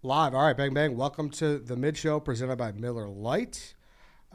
Live. All right, bang, bang. Welcome to the mid-show presented by Miller Lite.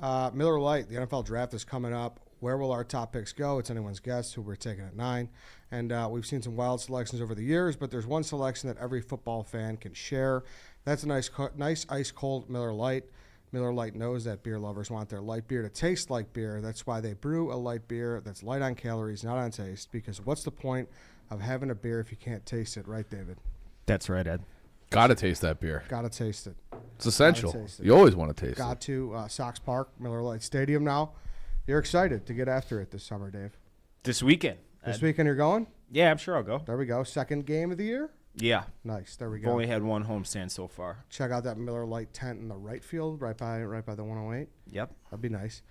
Miller Lite, the NFL draft is coming up. Where will our top picks go? It's anyone's guess who we're taking at 9. And we've seen some wild selections over the years, but there's one selection that every football fan can share. That's a nice ice-cold Miller Lite. Miller Lite knows that beer lovers want their light beer to taste like beer. That's why they brew a light beer that's light on calories, not on taste, because what's the point of having a beer if you can't taste it, right, David? That's right, Ed. Got to taste that beer. Got to taste it. It's essential. You always want to taste it. Got to Sox Park, Miller Lite Stadium now. You're excited to get after it this summer, Dave. This weekend. This weekend you're going? Yeah, I'm sure I'll go. There we go. Second game of the year? Yeah. Nice. There we I've go. only had one homestand so far. Check out that Miller Lite tent in the right field, right by the 108. Yep. That'd be nice.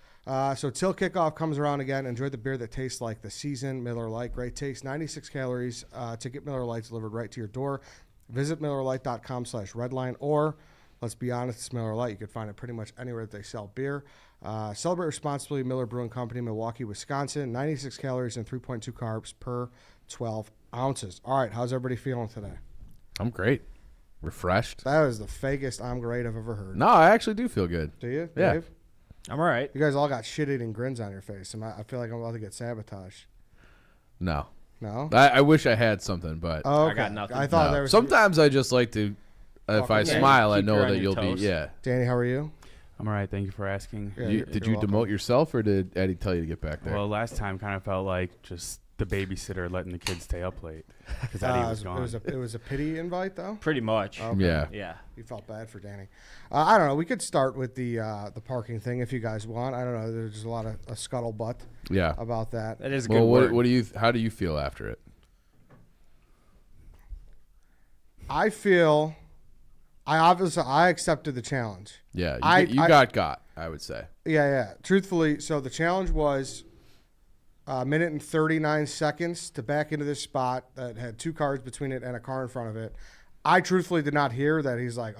So till kickoff comes around again, enjoy the beer that tastes like the season. Miller Lite, great taste, 96 calories. To get Miller Lite delivered right to your door, visit MillerLite.com/redline, or let's be honest, it's Miller Lite. You can find it pretty much anywhere that they sell beer. Celebrate responsibly. Miller Brewing Company, Milwaukee, Wisconsin. 96 calories and 3.2 carbs per 12 ounces. All right, how's everybody feeling today? I'm great. Refreshed. That was the fakest I'm great I've ever heard. No, I actually do feel good. Do you, Yeah. Dave? I'm all right. You guys all got shit-eating grins on your face. I feel like I'm about to get sabotaged. No. No? I wish I had something, but Oh, okay. I got nothing. I thought no. there was Sometimes I just like to, if I smile, I keep know you on that your you'll toes. be, yeah. Danny, how are you? I'm all right. Thank you for asking. Yeah, Did you're you welcome. demote yourself, or did Eddie tell you to get back there? Well, last time kind of felt like just the babysitter letting the kids stay up late because Eddie was gone. It was a pity invite, though? Pretty much. Okay. Yeah. Yeah. You felt bad for Danny. I don't know. We could start with the parking thing if you guys want. I don't know. There's a lot of scuttlebutt Yeah. about that. That is a good Well, word. how do you feel after it? I feel I accepted the challenge. Yeah, you I got, I would say. Yeah. Truthfully, so the challenge was a minute and 39 seconds to back into this spot that had two cars between it and a car in front of it. I truthfully did not hear that he's like,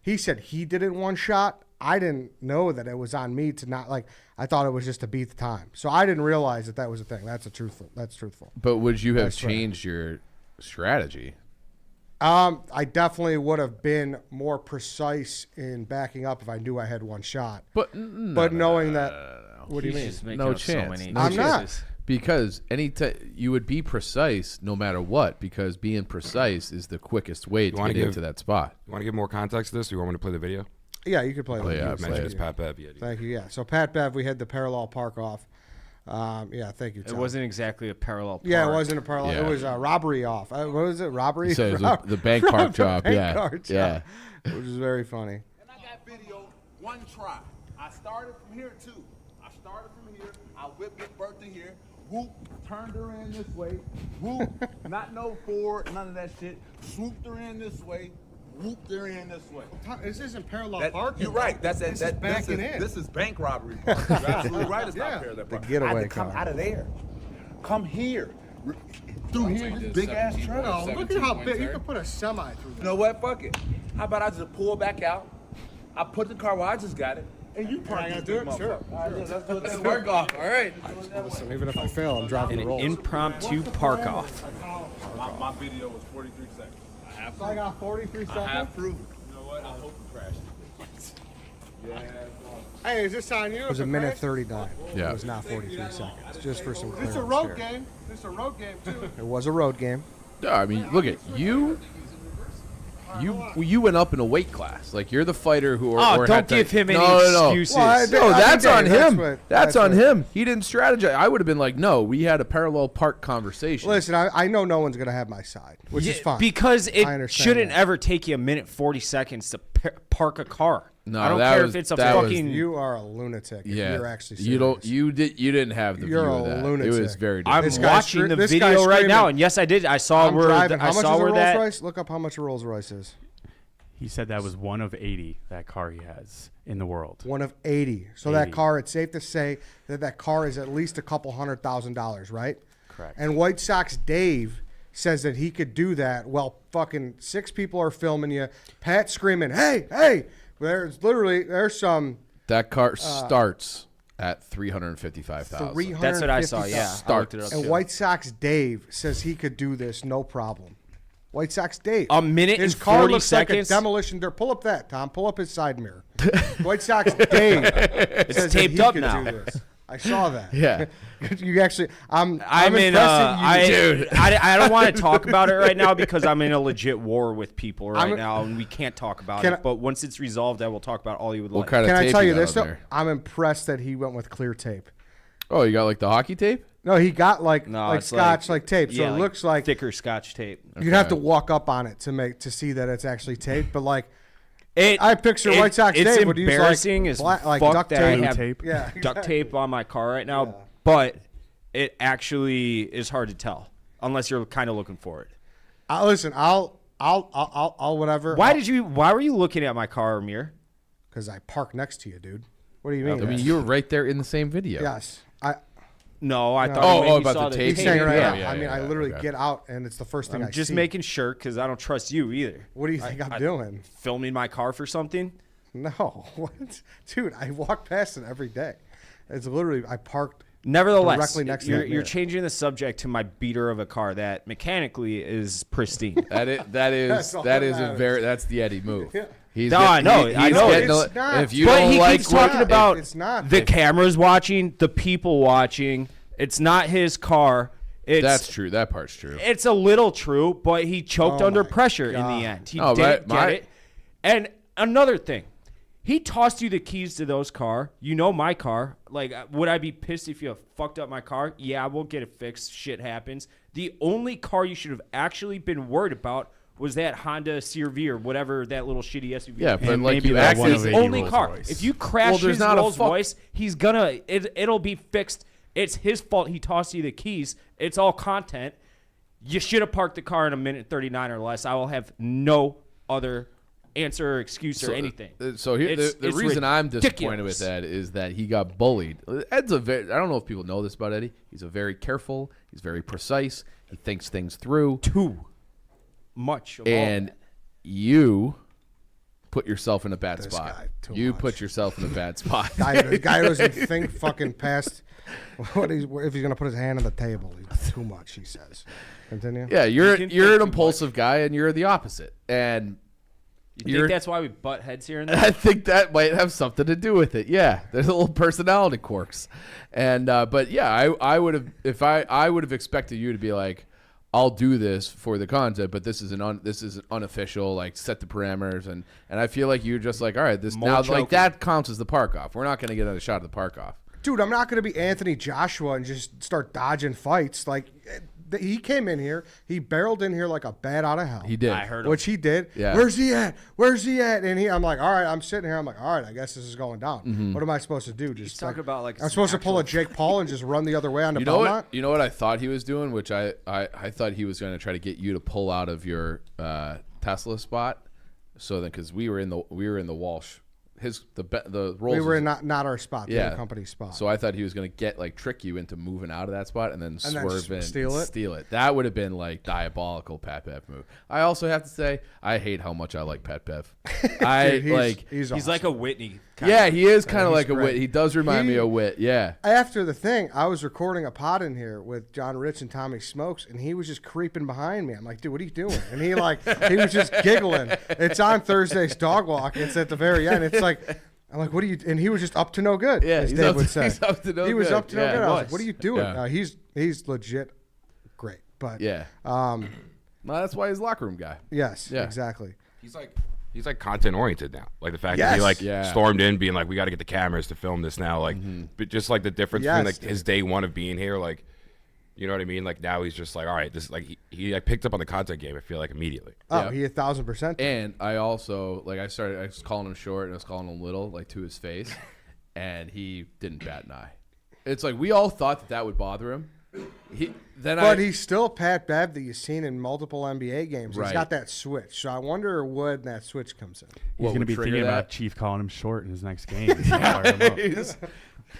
he said he did it in one shot. I didn't know that it was on me to not, I thought it was just to beat the time. So I didn't realize that was a thing. That's truthful. But would you have That's fair. changed your strategy? I definitely would have been more precise in backing up if I knew I had one shot. But knowing that, what do you He's mean? just making No up chance. So many No I'm not. excuses. Because you would be precise no matter what, because being precise is the quickest way to wanna get give- into that spot. You want to give more context to this, or you want me to play the video? Yeah, you could play. Oh, the yeah, video. I've Mention play this it. Pat Bev. Yeah. Thank you. Yeah. So Pat Bev, we had the parallel park off. Yeah, thank you, It Tom. wasn't exactly a parallel park. Yeah, it wasn't a parallel. Yeah. It was a robbery off. What was it? Robbery? You said it was Rob- the bank park job. bank Yeah. card job, which is very funny. And I got video one try. I started from here too. I started from here. I whipped it, Bertha here. Whoop, turned her in this way. Whoop, not no forward, none of that shit. Swooped her in this way. Whooped her in this way. This isn't parallel That- parking. You're right. That's This is backing in. This is bank robbery. Park. You're absolutely right. It's not parallel park. getaway I had to come car. out of there. Come here. Through here, this big ass truck. Oh, look at how big. You could put a semi through You know what? Fuck it. How about I just pull back out? I put the car where I just got it, and you park this big motherfucker. All right, let's do it. Work off. All right. Listen, even if I fail, I'm dropping the rolls. Impromptu park off. My video was 43 seconds. So I got 43 seconds. Proof. You know what? I hope you crash it. Yeah. Hey, is this on you? It was a minute 39. Yeah. It was not 43 seconds. Just for some clearance. It's a road here. game. It's a road game too. It was a road game. Yeah, I mean, look at you. You went up in a weight class. Like you're the fighter who. Oh, or don't had to- give him any no. excuses. No, that's on him. That's on what- him. He didn't strategize. I would have been like, no, we had a parallel park conversation. Listen, I know no one's gonna have my side, which is fine. Because I it understand shouldn't that. ever take you a minute 40 seconds to park a car. No, I don't that care was- if it's a that was- fucking. You are a lunatic. If yeah, you're actually serious. you didn't have the You're view a of that. lunatic. It was very. I'm This guy's watching scre- the this guy's video right screaming. now, and yes, I did. I saw I'm where driving. I How much saw is a where Rolls that. Royce? Look up how much a Rolls Royce is. He said that was one of 80 that car he has in the world. One of 80. So that 80. car, it's safe to say that car is at least a couple $100,000, right? Correct. And White Sox Dave says that he could do that while fucking 6 people are filming you. Pat screaming, hey. There's some That car starts at 355,000. That's what I saw. Yeah, I looked it up And too. White Sox Dave says he could do this, no problem. White Sox Dave. A minute His and car 40 looks seconds? like a demolition derby. Pull up that, Tom. Pull up his side mirror. White Sox Dave says that taped he up could now. do this. I saw that. Yeah. You actually, I'm I'm in. impressed that you- I don't want to talk about it right now because I'm in a legit war with people right I'm- now, and we can't talk about Can it. I- But once it's resolved, I will talk about all you would What like. kind of Can I tape tell you got this on though? there? I'm impressed that he went with clear tape. Oh, you got like the hockey tape? No, he got like it's scotch like tape, so yeah, it looks like thicker Scotch tape. you'd have to walk up on it to see that it's actually taped. But like It, I picture White Sox It's Dave would use embarrassing like, as like fuck duct that I tape. have tape. Yeah, duct tape on my car right now, but it actually is hard to tell unless you're kind of looking for it. Listen, I'll whatever. Why were you looking at my car mirror? Because I park next to you, dude. What do you mean? I mean, you were right there in the same video. Yes. No, I thought Oh, maybe you about saw the the tape. He's saying right Yeah, now. yeah, I mean, yeah, I literally okay. get out and it's the first thing I I'm just see. making sure because I don't trust you either. What do you think I'm doing? Filming my car for something? No, what, dude? I walk past it every day. It's literally I parked. Nevertheless, Directly next to you're, that mirror. you're changing the subject to my beater of a car that mechanically is pristine. That is That's all that that is a matters. very that's the Eddie move. He's No, I know, I know. It's not. If you but don't he like keeps what- talking about it's not. the cameras watching, the people watching. It's not his car. that's true. That part's true. It's a little true, but he choked Oh under my pressure in God. the end. He Oh, didn't my- get it. And another thing, he tossed you the keys to those car. You know my car. Like, would I be pissed if you fucked up my car? Yeah, we'll get it fixed. Shit happens. The only car you should have actually been worried about was that Honda CR-V or whatever, that little shitty SUV. Yeah, but And like maybe you that acted one His of only Rolls car. Royce. If you crash there's his not a Rolls fuck- Royce, he's gonna. It'll be fixed. It's his fault. He tossed you the keys. It's all content. You should have parked the car in a minute 39 or less. I will have no other answer or excuse or anything. So here, It's the reason I'm disappointed ridiculous. with that is that he got bullied. Ed's I don't know if people know this about Eddie. He's a very careful. He's very precise. He thinks things through. Too much. Of all And that. you put yourself in a bad This spot. guy, too You much. put yourself in a bad spot. The guy doesn't think fucking past if he's gonna put his hand on the table. He's too much, he says. Continue. Yeah, can you're think an too impulsive guy, and you're the opposite. And You think that's why we butt heads here and there? I think that might have something to do with it. Yeah, there's a little personality quirks, and but yeah, I would have I would have expected you to be like, I'll do this for the content, but this is unofficial. Like, set the parameters, and I feel like you're just like, all right, this More now choking. like that counts as the park off. We're not going to get another shot of the park off. Dude, I'm not gonna be Anthony Joshua and just start dodging fights. Like he came in here, he barreled in here like a bat out of hell. He did. I heard him. Which he did. Yeah. Where's he at? Where's he at? And I'm like, all right, I'm sitting here. I'm like, all right, I guess this is going down. Mm-hmm. What am I supposed to do? Just talking about, like, I'm some supposed to pull a actual- Jake Paul and just run the other way on the You know Belmont? what? You know what I thought he was doing, which I thought he was going to try to get you to pull out of your Tesla spot. So then, because we were in the Walsh, the Rolls. We were in not our spot, the yeah other company's spot. So I thought he was going to trick you into moving out of that spot and then then swerve in, steal it? Steal it. That would have been like diabolical Pat Bev move. I also have to say I hate how much I like Pat Bev. Dude, he's He's awesome. like a Whitney. Yeah, he is kind of he's like a great. Wit. He does remind me He- of Wit. Yeah. After the thing, I was recording a pod in here with John Rich and Tommy Smokes, and he was just creeping behind me. I'm like, dude, what are you doing? And he was just giggling. It's on Thursday's Dog Walk. It's at the very end. It's like, I'm like, what are you? And he was just up to no good. Yeah, as he's Dave up would to- say. he's up to no He was good. up to no Yeah, good. he I was like, was. what are you doing? Yeah. He's legit great. But Yeah. Well, that's why he's locker room guy. yes, Yeah. exactly. He's like content oriented now. Like the fact that he like stormed in, being like, we got to get the cameras to film this now. Like, but just like the difference between like his day one of being here, like, you know what I mean? Like now he's just like, all right, this is like he like picked up on the content game. I feel like immediately. Oh, he 1,000%. And I also I was calling him short and I was calling him little, like to his face, and he didn't bat an eye. It's like we all thought that would bother him. He's still Pat Bev that you've seen in multiple NBA games. He's got that switch. So I wonder when that switch comes in. He's going to be thinking about Chief calling him short in his next game. Fire him up.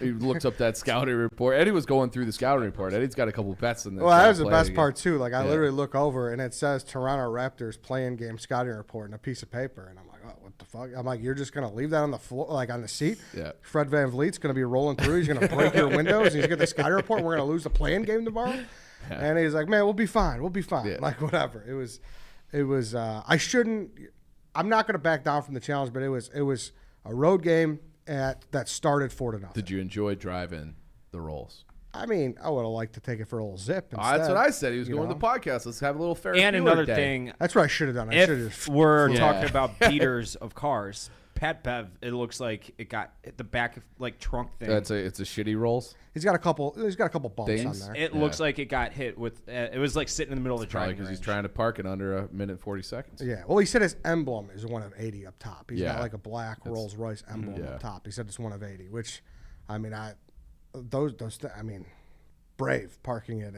He looks up that scouting report. Eddie was going through the scouting report. Eddie's got a couple bets in there. Well, that was the best part, too. Like, I literally look over, and it says Toronto Raptors playing game scouting report in a piece of paper. And I'm like, oh, what the fuck? I'm like, you're just going to leave that on the floor, like on the seat? Yeah. Fred VanVleet's going to be rolling through. He's going to break your windows. And he's going to get the scouting report. We're going to lose the playing game tomorrow. Yeah. And he's like, man, we'll be fine. We'll be fine. Yeah. Like, whatever. It was. I'm not going to back down from the challenge, but it was a road game that started 4-0. Did you enjoy driving the rolls? I mean, I would have liked to take it for a little zip. Instead, that's what I said. He was going to the podcast. Let's have a little Ferris And Bueller another day. thing. That's what I should have done. If we're talking about beaters of cars, Pat Bev, it looks like it got hit the back of like trunk thing. It's a shitty rolls. He's got a couple bumps Things? on there. It looks like it got hit with. It was like sitting in the middle of the driving because range. he's trying to park in under a minute 40 seconds. Yeah. Well, he said his emblem is one of 80 up top. He's got like a black Rolls Royce emblem up top. He said it's one of 80, which, I mean, brave parking it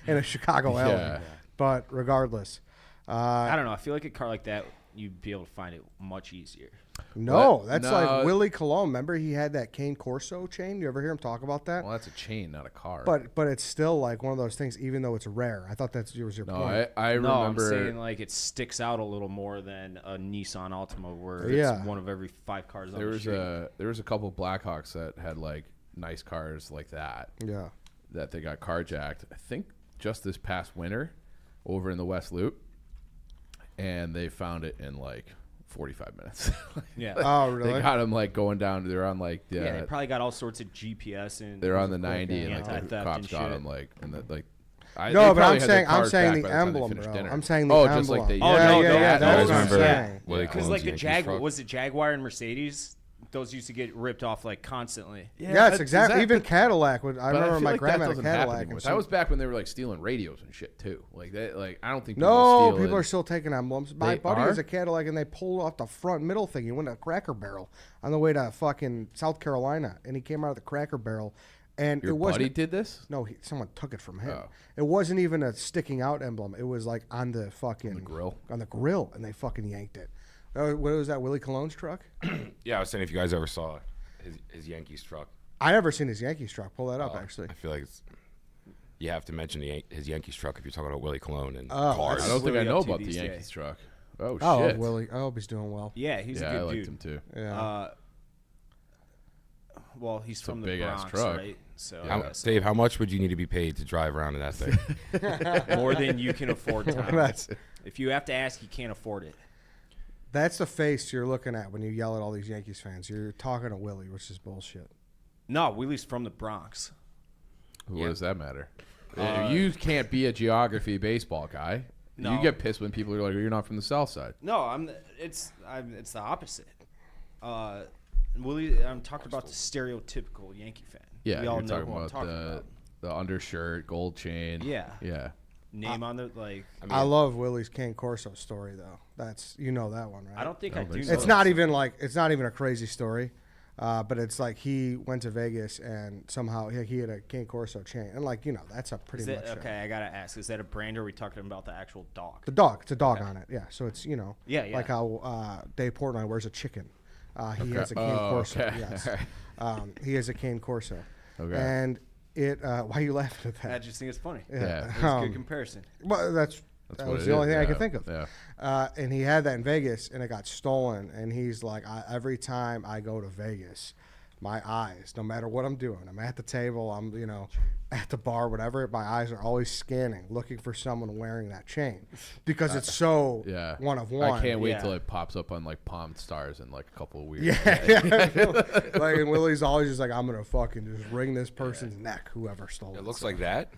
in a Chicago alley. But regardless, I don't know. I feel like a car like that, you'd be able to find it much easier. Like Willie Colon. Remember he had that Cane Corso chain? You ever hear him talk about that? Well, that's a chain, not a car. But it's still like one of those things, even though it's rare. I thought that was your point. I remember. I'm saying like it sticks out a little more than a Nissan Altima, where it's one of every 5 cars on the street. There was a couple of Blackhawks that had like nice cars like that. Yeah. That they got carjacked. I think just this past winter, over in the West Loop, and they found it in like 45 minutes. Yeah. Oh, really? They got them like going down. They're on like they probably got all sorts of GPS and they're on the 90 and like the anti-theft cops and got shit. them like and like. No, but I'm saying the emblem, bro. I'm saying the emblem. Just like they. That's what I'm remember saying. Because like the Jaguar, was it Jaguar and Mercedes? Those used to get ripped off like constantly. Yeah, it's exactly. Even Cadillac. I remember my grandma had a Cadillac. That was back when they were like stealing radios and shit too. Like that. Like I don't think people are still taking emblems. My buddy has a Cadillac and they pulled off the front middle thing. He went to Cracker Barrel on the way to fucking South Carolina, and he came out of the Cracker Barrel. And your buddy did this? No, someone took it from him. Oh. It wasn't even a sticking out emblem. It was like on the fucking grill. On the grill, and they fucking yanked it. What was that, Willie Colon's truck? Yeah, I was saying if you guys ever saw his Yankees truck. I never seen his Yankees truck. Pull that up, actually. I feel like you have to mention his Yankees truck if you're talking about Willie Colon and cars. I don't think I know about the Yankees truck. Oh, shit. Willie. I hope he's doing well. Yeah, he's a good dude. I liked him too. Yeah. Well, he's from the Bronx, truck. Right? So, Dave, how much would you need to be paid to drive around in that thing? More than you can afford, Tom. If you have to ask, you can't afford it. That's the face you're looking at when you yell at all these Yankees fans. You're talking to Willie, which is bullshit. No, Willie's from the Bronx. What does that matter? You can't be a geography baseball guy. No. You get pissed when people are like, "You're not from the South Side." No, it's the opposite. Willie, I'm talking about the stereotypical Yankee fan. Yeah, we all you're know talking who I'm about talking about. The undershirt, gold chain. Yeah. Name on the like. I love Willie's Cane Corso story though. That's that one, right? I don't think I do. It's not even a crazy story, but it's like he went to Vegas and somehow he had a Cane Corso chain, and that's a pretty much. Okay, I gotta ask: is that a brand, or are we talking about the actual dog? The dog. It's a dog on it. Yeah. So it's Yeah. Like how Dave Portnoy wears a chicken. He has a Cane Corso. Okay. Yes. He has a Cane Corso. Okay. And it. Why are you laughing at that? I just think it's funny. Yeah. It's a good comparison. Well, that was the only thing I could think of. Yeah. And he had that in Vegas, and it got stolen. And he's like, every time I go to Vegas, my eyes, no matter what I'm doing, I'm at the table, I'm at the bar, whatever, my eyes are always scanning, looking for someone wearing that chain, because it's so one of one. I can't wait till it pops up on like Palm Stars and like a couple of weird. Like, and Willie's always just like, I'm gonna fucking just wring this person's neck, whoever stole it. It looks like that.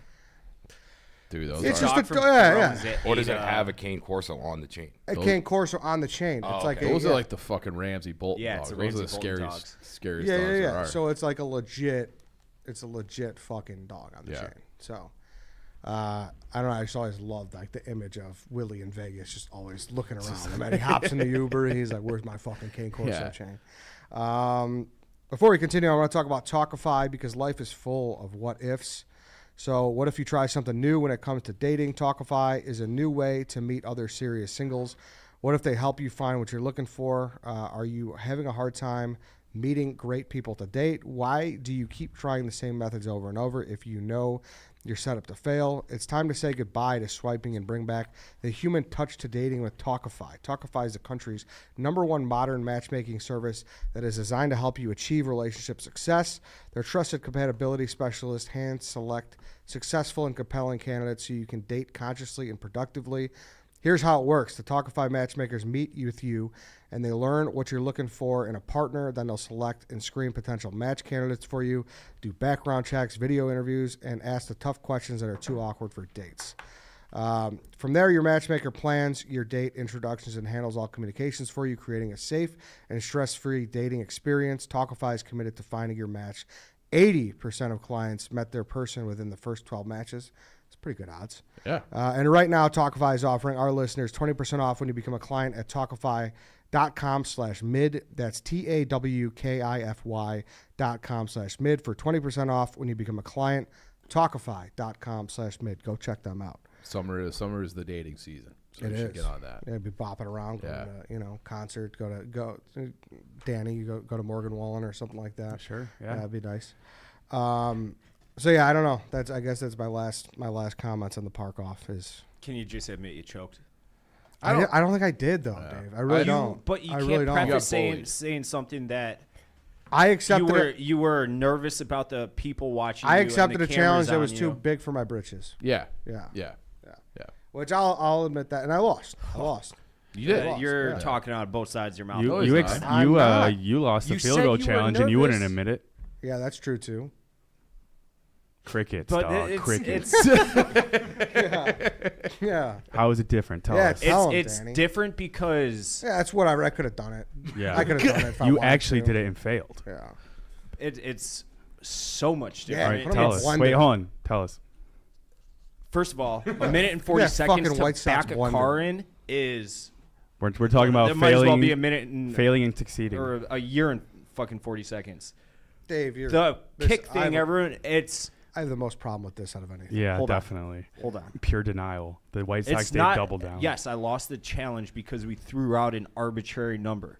Dude, those It's are. just yeah. Or does it have a cane corso on the chain? A cane corso on the chain. It's like those are like the fucking Ramsey Bolton Yeah, dogs. it's a Those are Ramsey the Bolton scariest dogs. yeah. dogs there are. So it's like a legit fucking dog on the chain. So I don't know. I just always loved like the image of Willie in Vegas, just always looking around him. And he hops in the Uber and he's like, "Where's my fucking cane corso chain?" Before we continue, I want to talk about Talkify because life is full of what ifs. So what if you try something new when it comes to dating? Talkify is a new way to meet other serious singles. What if they help you find what you're looking for? Are you having a hard time meeting great people to date? Why do you keep trying the same methods over and over if you know you're set up to fail? It's time to say goodbye to swiping and bring back the human touch to dating with Talkify. Talkify is the country's #1 modern matchmaking service that is designed to help you achieve relationship success. Their trusted compatibility specialists hand select successful and compelling candidates so you can date consciously and productively. Here's how it works. The Talkify matchmakers meet with you and they learn what you're looking for in a partner. Then they'll select and screen potential match candidates for you, do background checks, video interviews, and ask the tough questions that are too awkward for dates. From there, your matchmaker plans your date introductions and handles all communications for you, creating a safe and stress-free dating experience. Talkify is committed to finding your match. 80% of clients met their person within the first 12 matches. It's pretty good odds. Yeah. And right now, Talkify is offering our listeners 20% off when you become a client at Talkify.com/mid. That's TAWKIFY.com/mid for 20% off when you become a client. Talkify.com/mid. Go check them out. Summer is the dating season. So It you should is. get on that. Yeah, be bopping around, Yeah. going to, concert, go. Danny, you go to Morgan Wallen or something like that. Sure, yeah. That'd be nice. So yeah, I don't know. I guess that's my last comments on the park off is. Can you just admit you choked? I don't think I did though, Dave. I really don't. But you I can't really don't. preface bullied. saying something that I accepted you were nervous about the people watching. I you and accepted the a challenge that cameras was on too you. big for my britches. Yeah. Yeah. Yeah. Yeah. Yeah. Which I'll admit that, and I lost. You did. lost. You're Yeah. talking out of both sides of your mouth. No, he's not. I'm not. You lost the You field said goal you were challenge and you wouldn't nervous. admit it. Yeah, that's true too. Crickets, but dog. it's, Crickets. Yeah. How is it different? Tell Yeah, us. Tell him, it's Danny. different because Yeah, that's whatever. I could have done it. Yeah. I could have done it if I You wanted actually to. did it and failed. Yeah. it's so much Yeah, different. put 'em Tell in us. blender. Wait, hold on. Tell us. First of all, a minute and 40 Yeah, seconds fucking to White Sox back a blender. car in is We're talking about there might as well be a failing, minute and failing and succeeding. or a year and fucking 40 seconds. Dave, you're The kick I thing, have, everyone, it's I have the most problem with this out of anything. Yeah, Hold on. definitely. hold on. Pure denial. The White Sox, It's they not double down. Yes, I lost the challenge because we threw out an arbitrary number.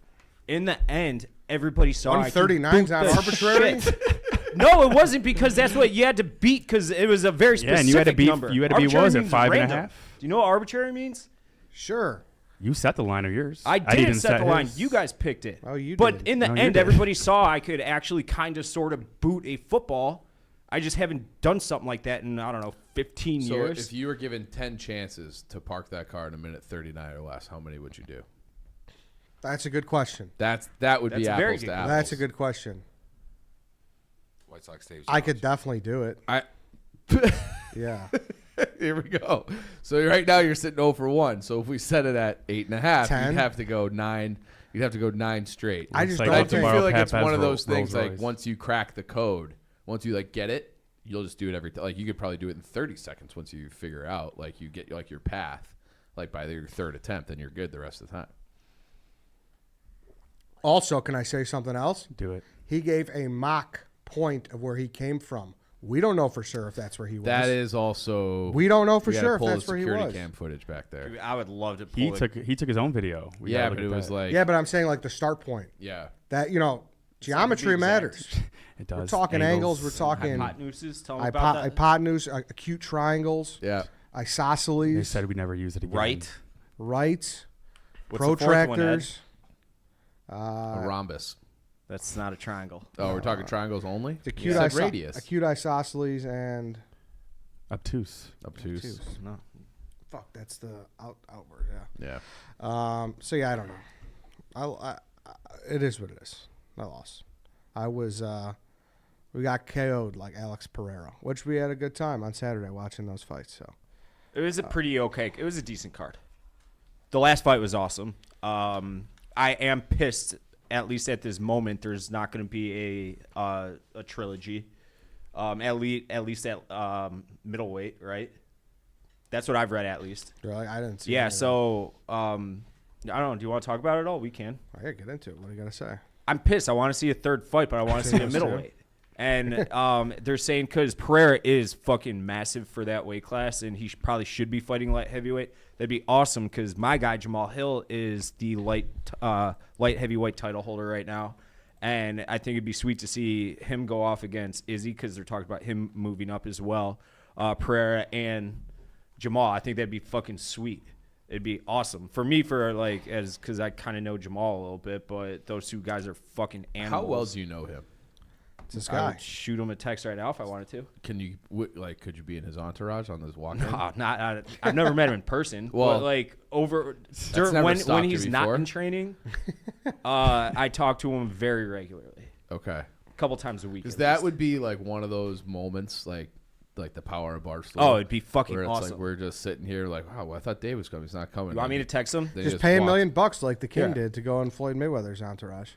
In the end, everybody saw I could 139's boot not the arbitrary? shit. No, it wasn't because that's what you had to beat because it was a very Yeah, specific and you had to beat- number. you had to beat, what Arbitrary was it, means 5.5? random. Do you know what arbitrary means? Sure. You set the line of yours. I didn't set the line. his. You guys picked it. Oh, you But did. in the No, you end, did. everybody saw I could actually kind of sort of boot a football. I just haven't done something like that in, I don't know, 15 So years. if you were given 10 chances to park that car in a minute 39 or less, how many would you do? That's a good question. That would be That's a very apples good to question. apples. That's a good question. White Sox Dave's I could definitely do it. I Yeah. Here we go. So right now you're sitting 0 for 1. So if we set it at 8.5, 10? you'd have to go 9. You'd have to go 9 straight. I just like don't I I'll do think. tomorrow feel like Pep it's has one of those Rolls things like Royce. once you crack the code, once you like get it, you'll just do it every time. Like you could probably do it in 30 seconds once you figure out like you get like your path. Like by your third attempt, then you're good the rest of the time. Also, can I say something else? Do it. He gave a mock point of where he came from. We don't know for sure if that's where he was. That is also We don't know for we gotta sure if pull that's the where he security was. cam footage back there. I would love to pull He took his own video. We Yeah, gotta but look it at was that. like Yeah, but I'm saying like the start point. yeah. That, geometry exact. matters. It does. We're talking angles. We're talking hypotenuses. Tell me about that. hypotenuse, acute triangles, Yeah. They isosceles, said we'd never use it again. Right. right, What's the fourth one, Ed? protractors. A rhombus. That's not a triangle. Oh, we're talking triangles only? The You acute said radius. acute isosceles and Obtuse. Obtuse. No. fuck, that's the outward. Yeah. Yeah. So yeah, I don't know. I it is what it is. I lost. I was. We got KO'd like Alex Pereira, which we had a good time on Saturday watching those fights. So It was a pretty okay. It was a decent card. The last fight was awesome. I am pissed. At least at this moment, there's not going to be a trilogy. At least at middleweight, right? That's what I've read at least. Really? I didn't see. Yeah. So I don't know. Do you want to talk about it at all? We can. All right, get into it. What are you gonna say? I'm pissed. I want to see a third fight, but I want to see a middleweight. And they're saying because Pereira is fucking massive for that weight class, and he probably should be fighting light heavyweight. That'd be awesome because my guy Jamal Hill is the light heavyweight title holder right now, and I think it'd be sweet to see him go off against Izzy because they're talking about him moving up as well. Pereira and Jamal, I think that'd be fucking sweet. It'd be awesome for me because I kind of know Jamal a little bit, but those two guys are fucking animals. How well do you know him? It's this I guy. would shoot him a text right now if I wanted to. Can you could you be in his entourage on this walk? No, not. I've never met him in person. Well, but never when stopped you he's not before? in training, I talk to him very regularly, Okay. a couple times a week. Because at that least. would be like one of those moments, like the power of Barstool. Oh, it'd be fucking where it's awesome. like we're just sitting here, like, wow, well, I thought Dave was coming. He's not coming. You want me to text him? They Just pay $1 walked million like the King Yeah. did to go on Floyd Mayweather's entourage.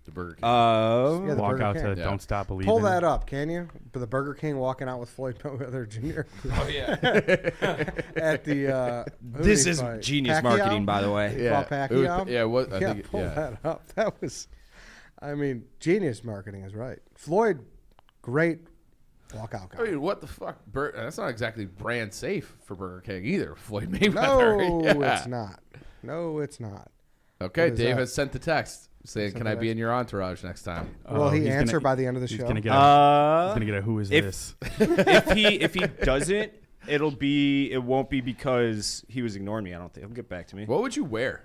to Burger King. Yeah, the Walk Burger out King. to Yeah. Don't Stop Believing. Pull that up, can you? But the Burger King walking out with Floyd Mayweather Jr. Oh yeah. at the. who This did he is fight? genius Pacquiao? marketing, by the way. He fought It was- Pacquiao? yeah, what I Yeah, think. pull Yeah, that up. That was, I mean, genius marketing is right. Floyd, great walkout guy. I mean, what the fuck? That's not exactly brand safe for Burger King either. Floyd Mayweather. No, Yeah. it's not. No, it's not. Okay, What is Dave that? has sent the text saying, Sent "Can the I be text? in your entourage next time?" Will he he's gonna- answer by the end of the He's show? gonna get. He's gonna get a who is if- this? if he doesn't, it won't be because he was ignoring me. I don't think he'll get back to me. What would you wear?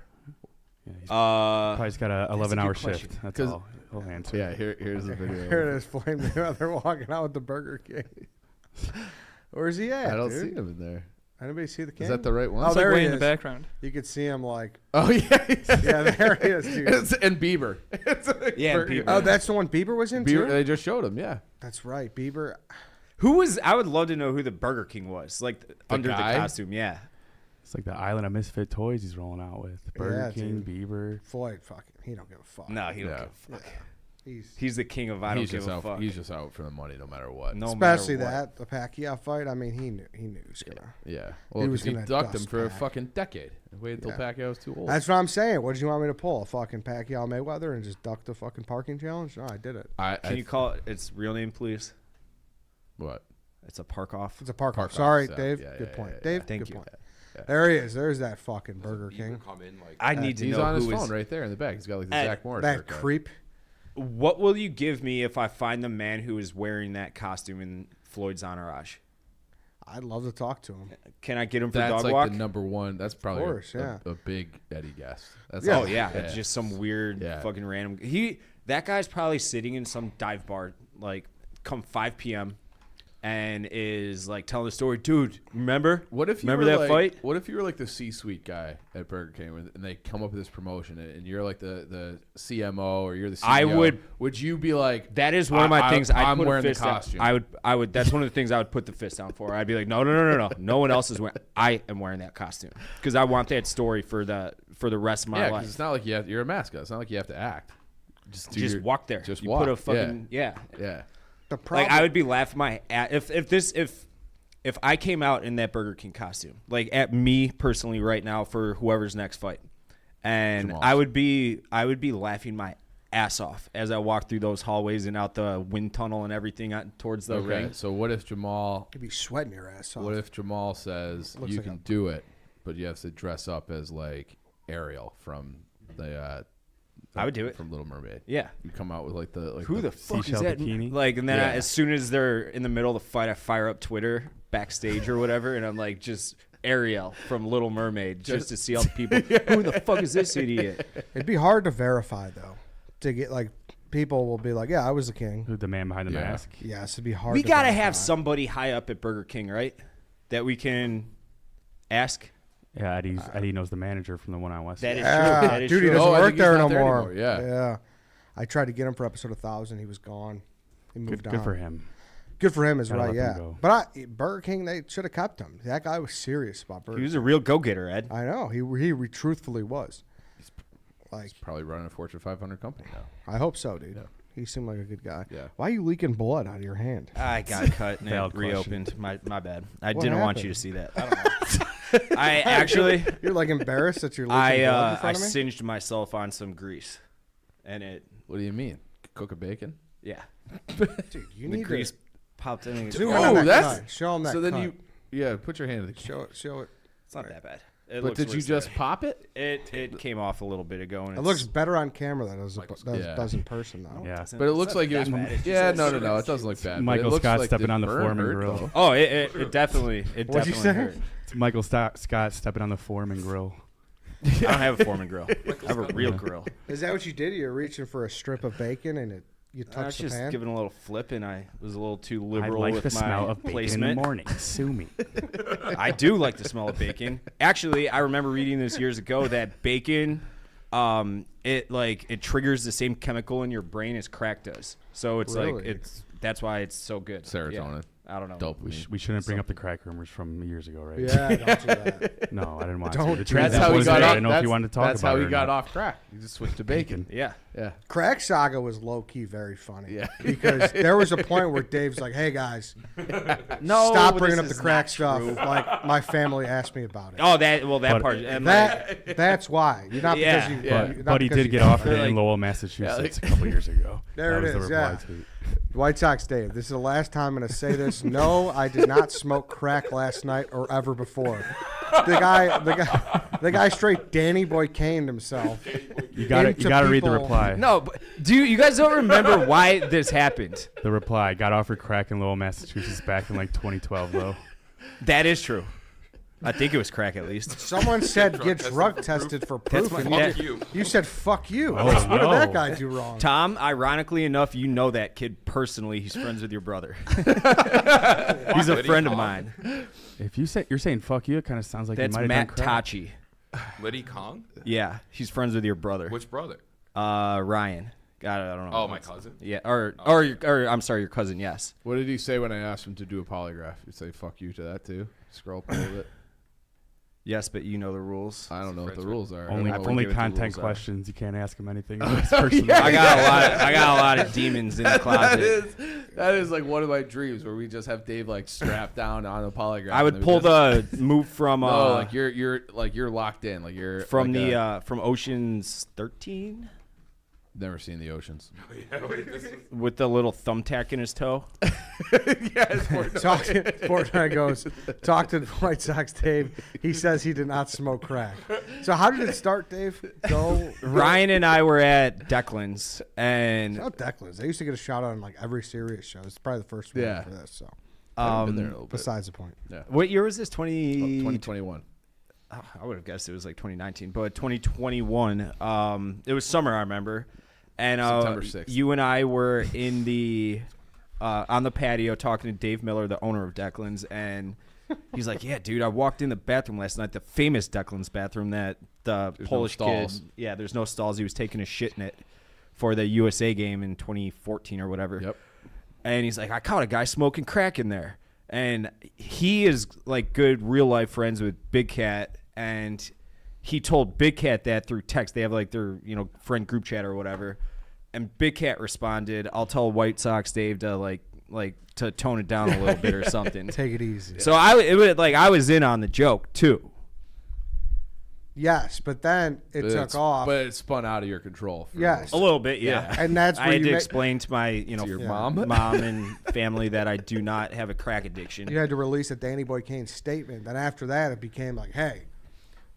Yeah, he's Uh, probably just got a a 11-hour good question. shift. That's 'Cause- all. He'll answer. Yeah, here's the video. Here it is, Floyd Mayweather walking out with the Burger King. Where's he at? I don't dude? see him in there. Anybody see the King? Is that the right one? Oh, there way he in is. the background. You could see him like. Oh yeah, Yeah, there he is, dude. and Bieber. It's like Yeah, Burger Bieber. King. Oh, that's the one Bieber was in Bieber. too. They just showed him. Yeah. That's right, Bieber. who was? I would love to know who the Burger King was. Like under guy? the costume. Yeah. It's like the island of misfit toys he's rolling out with. Burger Yeah, King, dude. Bieber. Floyd, fucking, he don't give a fuck. No, he don't Yeah. give a fuck. He's He's the king of I don't He's give just a out. fuck. He's just out for the money, no matter what. No especially matter what. that the Pacquiao fight. I mean, he knew he was gonna. Yeah. Well, He was 'cause he gonna ducked him dust for a Pac. fucking decade. Waited until Yeah. Pacquiao was too old. That's what I'm saying. What did you want me to pull? A fucking Pacquiao Mayweather and just duck the fucking parking challenge? No, I did it. Can you call it its real name, please? what? It's a park off. It's a park. Park Sorry, off, Dave. yeah, Good yeah, point. yeah, Dave, Thank good you. point. Yeah. There he is. There's that fucking Burger Bieber King. come in like I need to He's know on his who phone is. right there in the back. He's got like the Ed, Zach Morris That haircut. creep. What will you give me if I find the man who is wearing that costume in Floyd's entourage? I'd love to talk to him. Can I get him for That's dog like walk? the number one. That's probably course, yeah. a big Eddie guess. That's Yeah. Oh yeah, it's just some weird Yeah. fucking random. That guy's probably sitting in some dive bar like come 5 p.m. and is like telling the story, dude. Remember? What if you remember were that like, fight? What if you were like the C-suite guy at Burger King and they come up with this promotion and you're like the CMO or you're the CEO? I would- Would you be like That is one of my things. I'm I'd put wearing a the fist down. costume. I would. That's one of the things I would put the fist down for. I'd be like, no. No one else is wearing. I am wearing that costume because I want that story for the rest of my Yeah, because life. it's not like you're a mascot. It's not like you have to act. Just do Just your- walk there. Just you walk. put a fucking yeah. Yeah. The problem. Like I would be laughing my ass if I came out in that Burger King costume, like at me personally right now for whoever's next fight, and Jamal's. I would be laughing my ass off as I walk through those hallways and out the wind tunnel and everything out towards the Okay. ring. So what if Jamal? You'd be sweating your ass off. What if Jamal says Looks you like can a- do it, but you have to dress up as like Ariel from the? I would do it. from Little Mermaid. Yeah. You come out with like the Who the fuck is seashell that? bikini? Like, and then Yeah. as soon as they're in the middle of the fight, I fire up Twitter backstage or whatever, and I'm like, just Ariel from Little Mermaid, just to see all the people. Who the fuck is this idiot? It'd be hard to verify though. To get like people will be like, yeah, I was the king. Who the man behind the Yeah. mask? Yes, it'd be hard. We to gotta verify. have somebody high up at Burger King, right? That we can ask. Yeah, Eddie knows the manager from the one on West. That is Yeah, true. That is dude, he true. doesn't Oh, I work think he's there no not there more. anymore, yeah. yeah. I tried to get him for episode 1,000. He was gone. He moved Good, on. good for him. Good for him, is Gotta right. let Yeah, them go. but Burger King, they should have kept him. That guy was serious about Burger He was King. a real go-getter, Ed. I know. He truthfully was. Like, Probably running a Fortune 500 company now. I hope so, dude. He seemed like a good guy. Yeah. Why are you leaking blood out of your hand? I got cut and Valid it reopened. My bad. I What didn't want happened? you to see that. I don't know. I actually, You're like embarrassed that you're leaking blood in I front of me? singed myself on some grease, and it, What do you mean? Cook a bacon? yeah, Dude, you the need grease to popped in. zoom in Oh, on that that's- cut. Show him that So then cut. put your hand in the Show it. It's not that bad. It But looks did you worse just there. pop it? It came off a little bit ago, and It looks better on camera than it Yeah. does in person, though. Yeah. But it looks like it was. that bad. It's Yeah, just no, a- it doesn't look bad. but Michael it looks Scott like stepping the on the burn Foreman hurt, grill. though. Oh, it definitely What'd you say? hurt. It's Michael Scott stepping on the Foreman grill. I don't have a Foreman grill. I have a real grill. Is that what you did? You're reaching for a strip of bacon and you I was touched the just pan? giving a little flip, and I was a little too I liberal like with the smell my of bacon placement. in the morning. Sue me. I do like the smell of bacon. Actually, I remember reading this years ago that bacon, it triggers the same chemical in your brain as crack does. So it's Really? that's why it's so good. Serotonin. Yeah. I don't know. Dope. We shouldn't bring up the crack rumors from years ago, right? Yeah, don't do that. No, I didn't want Don't to. do That's that. how he was got there. I off. didn't know if you wanted to talk That's about how it he or got not. off crack. He just switched to bacon. Yeah. Yeah. Crack Saga was low-key very funny. Yeah. Because there was a point where Dave's like, hey, guys, No, stop this bringing up the is crack not stuff. true. Like, my family asked me about it. Oh, that But- part. And like, That's why. You're not Yeah. because you. Yeah. not But he because did you- get offered They're it in like- Lowell, Massachusetts like- a couple years ago. There that it was is, the reply yeah. tweet. White Sox Dave, this is the last time I'm going to say this. No, I did not smoke crack last night or ever before. The guy straight Danny Boy caned himself. You got Into to read the people- reply. no, but you guys don't remember why this happened? The reply got offered crack in Lowell, Massachusetts back in like 2012, though. That is true. I think it was crack at least. Someone said get drug tested for proof. That's and my- you said fuck you. Oh, What did no. that guy do wrong? Tom, ironically enough, you know that kid personally. He's friends with your brother. He's a friend of mine. If you're saying fuck you, it kind of sounds like That's you might Matt have done crack. Tachi. Liddy Kong? Yeah, he's friends with your brother. Which brother? Ryan. God, I don't know. Oh, my cousin? Yeah, or I'm sorry, your cousin. Yes. What did he say when I asked him to do a polygraph? He'd say "fuck you" to that too. Scroll up a little bit. Yes, but you know the rules. I don't know what the rules are. Only I don't know forget what the content rules are. questions. You can't ask him anything. Personal. I got a lot of demons in the closet. that is like one of my dreams where we just have Dave like strapped down on a polygraph. I would and then pull we just, the move from no, like you're locked in, like you're from like the from Ocean's 13 never seen the oceans. with the little thumbtack in his toe. Fortnite goes, talk to White Sox Dave. He says he did not smoke crack. So how did it start, Dave? Go. Ryan and I were at Declan's, and Not Declan's. They used to get a shout out on like every serious show. It's probably the first one Yeah. for this. So Been there a little bit. besides the point. what year was this? 2021. I would have guessed it was like 2019, but 2021. It was summer, I remember, and September 6th. you and I were in the on the patio talking to Dave Miller, the owner of Declan's, and he's like, "Yeah, dude, I walked in the bathroom last night, the famous Declan's bathroom that the There's Polish no kid. stalls. Yeah, there's no stalls. He was taking a shit in it for the USA game in 2014 or whatever. Yep. And he's like, I caught a guy smoking crack in there. And he is like good real life friends with Big Cat. And he told Big Cat that through text. They have like their, friend group chat or whatever. And Big Cat responded, I'll tell White Sox Dave to like to tone it down a little bit or something. Take it easy. So I was in on the joke too. Yes, but then it took off. But it spun out of your control. Yes. A little bit, yeah. And that's where I had you to ma- explain to my, your Yeah. mom. mom and family that I do not have a crack addiction. You had to release a Danny Boy Kane statement. Then after that, it became like, hey,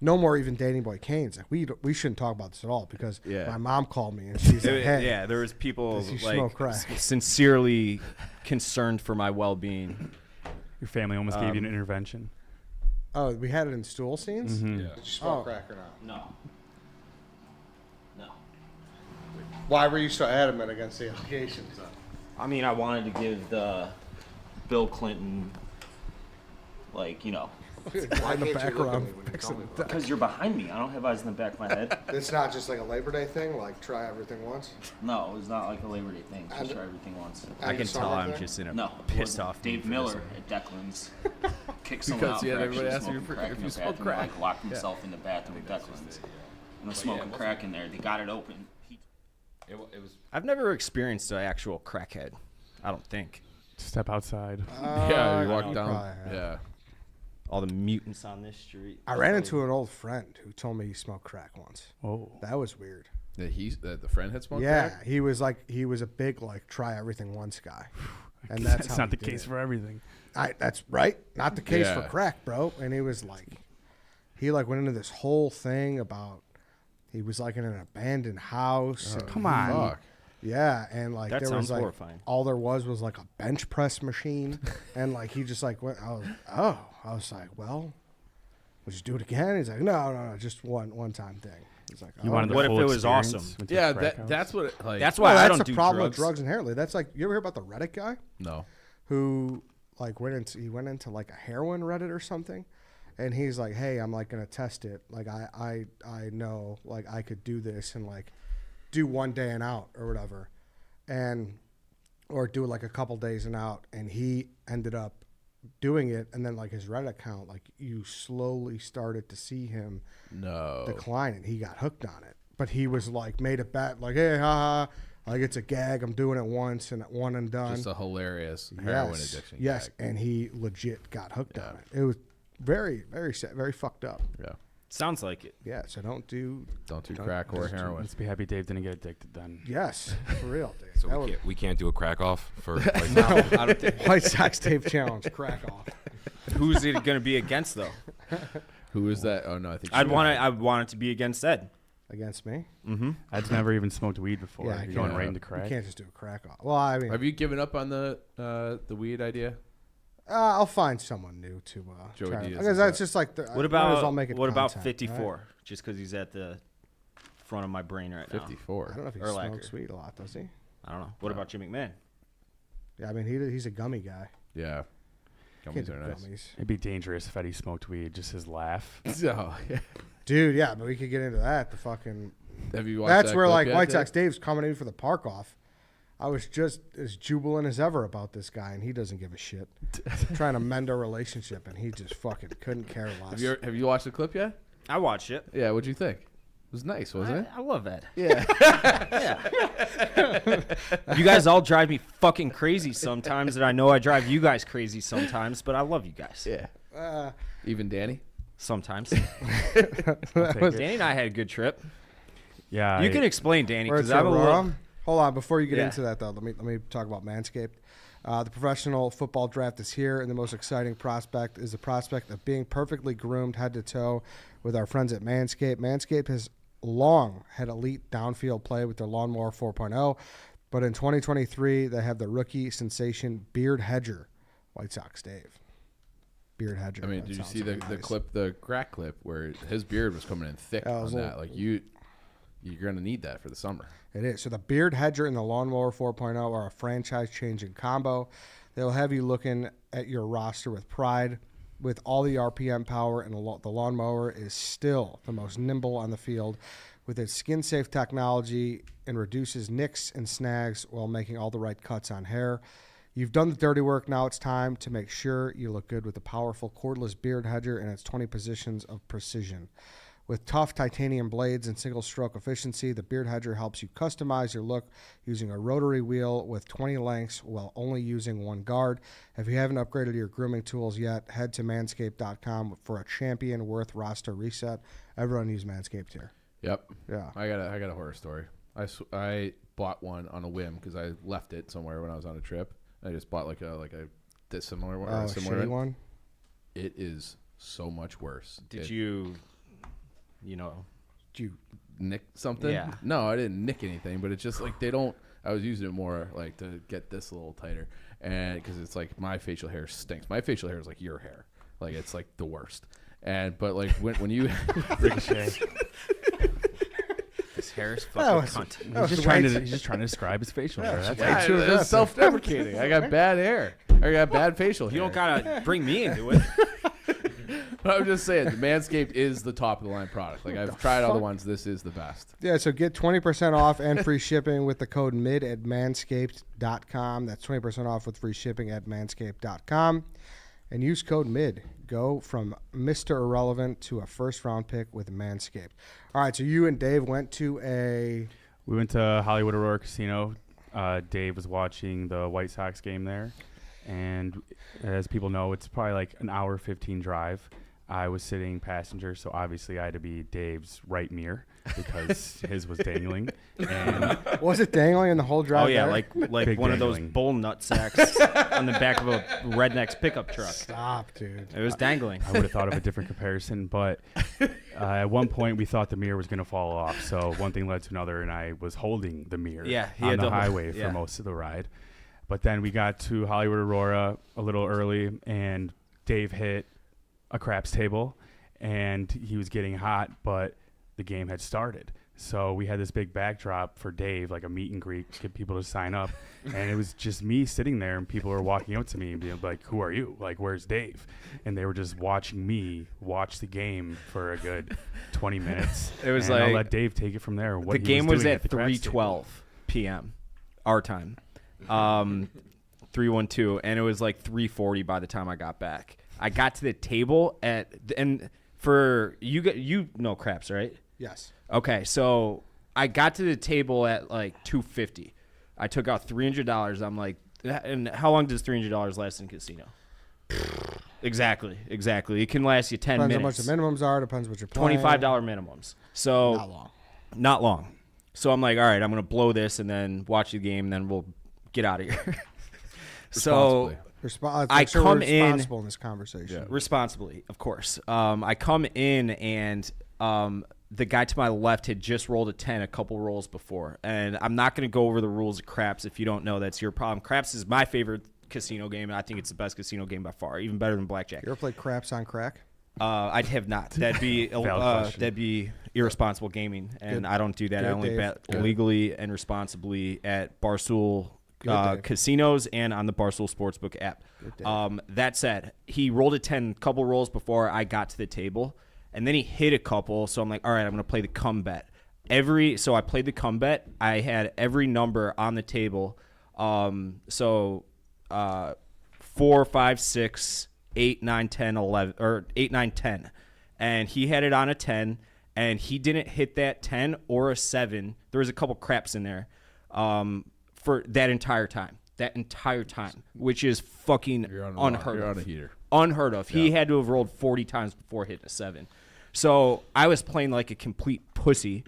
no more even Danny Boy Canes. Like we shouldn't talk about this at all because Yeah. my mom called me and she's like, hey, Yeah, there was people Does he like smoke crack? sincerely concerned for my well-being. Your family almost gave you an intervention. oh, we had it in stool scenes. Mm-hmm. Yeah. Did you smoke crack or not? No. Why were you so adamant against the allegations? I mean, I wanted to give the Bill Clinton, Why in the background. Because you're behind me. I don't have eyes in the back of my head. It's not just like a Labor Day thing, like try everything once? No, it's not like a Labor Day thing. Just try everything once. I can tell I'm just in a No, pissed off. Dave Miller at Declan's kicked someone out Because, for everybody actually asked you smoking crack in if you the smoke bathroom. crack. Like locked himself in the bathroom at Declan's. And was smoking crack in there. They got it open. It was. I've never experienced an actual crackhead. I don't think. Step outside. Yeah, you walk down. probably have. Yeah. All the mutants on this street. I ran into an old friend who told me he smoked crack once. Oh. That was weird. That the friend had smoked Yeah, crack? he was a big like try everything once guy, and that's how not he the did case it. for everything. That's right, not the case for Yeah. crack, bro. And he was like, he like went into this whole thing about he was like in an abandoned house. and Come on. Fuck. Yeah, and like That there was sounds like horrifying. all there was like a bench press machine, and like he just like went. I was like, well, would you do it again? He's like, no, just one time thing. He's like, You oh. wanted the What if full it was experience? awesome? Went to a Yeah, crack house? that's what it, like. That's Well, why I that's don't the do problem drugs. with drugs inherently. That's like you ever hear about the Reddit guy No. who like went into like a heroin Reddit or something, and he's like, hey, I'm like gonna test it. Like I know like I could do this and like do one day and out or whatever, and or do like a couple days and out, and he ended up doing it, and then like his Reddit account, like you slowly started to see him No. decline, and he got hooked on it. But he was like made a bet, like, hey, haha, like it's a gag. I'm doing it once and one and done. Just a hilarious heroin addiction. Yes, gag. and he legit got hooked on it. It was very, very sad, very fucked up. Yeah. Sounds like it. Yeah, so don't do crack or heroin. Let's be happy Dave didn't get addicted then. Yes, for real, dude. So That we can't do a crack off for. Like, no, I don't think White Sox tape challenge crack off. Who's it going to be against though? Who is that? Oh no, I think I'd want it to be against Ed. Against me? I'd never even smoked weed before. Yeah, I You're going can't. right into You crack. can't just do a crack off. Well, I mean, Have you given up on the weed idea? I'll find someone new to Joey try. Diaz Because is that's that. just like What what about 54? Just because he's at the front of my brain right now. 54. I don't know if he Urlacher. smokes weed a lot, does he? I don't know. What about Jim McMahon? Yeah, I mean he's a gummy guy. Yeah. Can't Gummies do are nice. gummies. It'd be dangerous if Eddie smoked weed. Just his laugh. Oh, yeah. Dude, yeah, but we could get into that. The fucking Have you watched that's that where clip like yet, White Dave? Sox Dave's coming in for the park off. I was just as jubilant as ever about this guy, and he doesn't give a shit. Trying to mend a relationship, and he just fucking couldn't care less. Have you watched the clip yet? I watched it. Yeah, what'd you think? It was nice, wasn't it? I love Ed. Yeah. You guys all drive me fucking crazy sometimes, and I know I drive you guys crazy sometimes, but I love you guys. Yeah. Even Danny? Sometimes. I'll take it. Danny and I had a good trip. Yeah. You can explain, Danny, Where's because I'm a little. Hold on, before you get Yeah. into that though, let me talk about Manscaped. The professional football draft is here, and the most exciting prospect is the prospect of being perfectly groomed head to toe with our friends at Manscaped. Manscaped has long had elite downfield play with their Lawnmower 4.0, but in 2023 they have the rookie sensation Beard Hedger, White Sox Dave. Beard Hedger. I mean, That did you sounds see the nice. clip, the crack clip, where his beard was coming in thick Yeah, it on was a that? little- Like, you're going to need that for the summer. It is. So the Beard Hedger and the Lawnmower 4.0 are a franchise-changing combo. They'll have you looking at your roster with pride. With all the RPM power, and the Lawnmower is still the most nimble on the field with its skin-safe technology and reduces nicks and snags while making all the right cuts on hair. You've done the dirty work. Now it's time to make sure you look good with the powerful cordless Beard Hedger and its 20 positions of precision. With tough titanium blades and single-stroke efficiency, the Beard Hedger helps you customize your look using a rotary wheel with 20 lengths while only using one guard. If you haven't upgraded your grooming tools yet, head to manscaped.com for a champion worth roster reset. Everyone use Manscaped here. Yep. Yeah. I got a horror story. I bought one on a whim because I left it somewhere when I was on a trip. I just bought like a similar one. or a similar shitty one? It is so much worse. Did you know, Did you nick something? Yeah. No, I didn't nick anything, but it's just like they don't. I was using it more like to get this a little tighter, and because it's like my facial hair stinks. My facial hair is like your hair, like it's like the worst. But like when you Ricochet. his hair is That fucking was- cunt. He's just trying to describe his facial hair. That's yeah, too it's aggressive. self-deprecating. I got bad hair. I got bad facial hair. You don't gotta bring me into it. But I'm just saying, the Manscaped is the top of the line product. Like I've tried other ones. This is the best. Yeah, so get 20% off and free shipping with the code MID at manscaped.com. That's 20% off with free shipping at manscaped.com. And use code MID. Go from Mr. Irrelevant to a first-round pick with Manscaped. All right, so you and Dave went to We went to Hollywood Aurora Casino. Dave was watching the White Sox game there. And as people know, it's probably like an hour 15 drive. I was sitting passenger, so obviously I had to be Dave's right mirror because his was dangling. And was it dangling in the whole drive? Oh yeah, there? like Big one of dangling. those bull nut sacks on the back of a redneck's pickup truck. Stop, dude. It was dangling. I would have thought of a different comparison, but at one point we thought the mirror was going to fall off. So one thing led to another, and I was holding the mirror on the highway for most of the ride. But then we got to Hollywood Aurora a little early, and Dave hit a craps table, and he was getting hot, but the game had started. So we had this big backdrop for Dave, like a meet and greet, get people to sign up. And it was just me sitting there, and people were walking up to me and being like, who are you? Like, where's Dave? And they were just watching me watch the game for a good 20 minutes. It was and like, I'll let Dave take it from there. What the he game was doing at the craps table. 3:12 p.m. our time. 3:12, and it was like 3:40 by the time I got back. I got to the table and for you know craps, right? Yes. Okay, so I got to the table at like 2:50. I took out $300. I'm like, and how long does $300 last in casino? Exactly. It can last you 10 Depends minutes. how much the minimums are. Depends what you're playing. $25 minimums. So Not long. So I'm like, all right, I'm gonna blow this and then watch the game, and then we'll get out of here. So I come in responsible in this conversation. responsibly, of course. I come in, and the guy to my left had just rolled a 10 a couple rolls before, and I'm not going to go over the rules of craps. If you don't know, that's your problem. Craps is my favorite casino game, and I think it's the best casino game by far, even better than blackjack. You ever played craps on crack? I have not. That'd be irresponsible gaming, and I don't do that. I only bet legally and responsibly at Barstool casinos and on the Barstool Sportsbook app. That said, he rolled a 10 couple rolls before I got to the table, and then he hit a couple. So I'm like, all right, I'm going to play the come bet. So I played the come bet. I had every number on the table. 4, 5, 6, 8, 9, 10, 11, or 8, 9, 10. And he had it on a 10, and he didn't hit that 10 or a 7. There was a couple craps in there for that entire time. Which is fucking unheard of. You're on a heater. Unheard of. He had to have rolled 40 times before hitting a 7. So I was playing like a complete pussy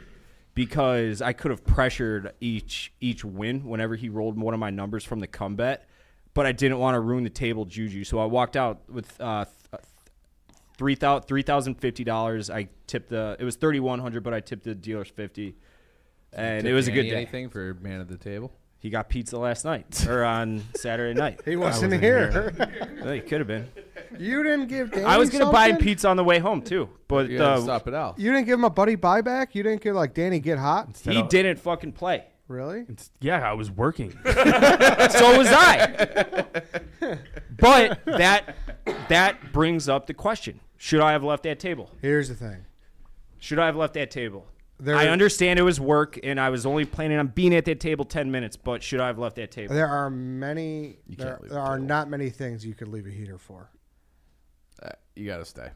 because I could have pressured each win whenever he rolled one of my numbers from the come bet, but I didn't want to ruin the table juju. So I walked out with $3,050. I tipped it was $3,100, but I tipped the dealers $50, and it was a good day. Anything for man at the table? He got pizza last night or on Saturday night. He wasn't here. Well, he could have been. You didn't give Danny I was gonna buy him something? pizza on the way home too, but You gotta stop it out. You didn't give him a buddy buyback? You didn't give like Danny get hot? he didn't fucking play. Really? Yeah, I was working. So was I. But that brings up the question: should I have left that table? Here's the thing. Should I have left that table? I understand it was work, and I was only planning on being at that table 10 minutes. But should I have left that table? There are many. There are not many things you could leave a heater for. You gotta stay.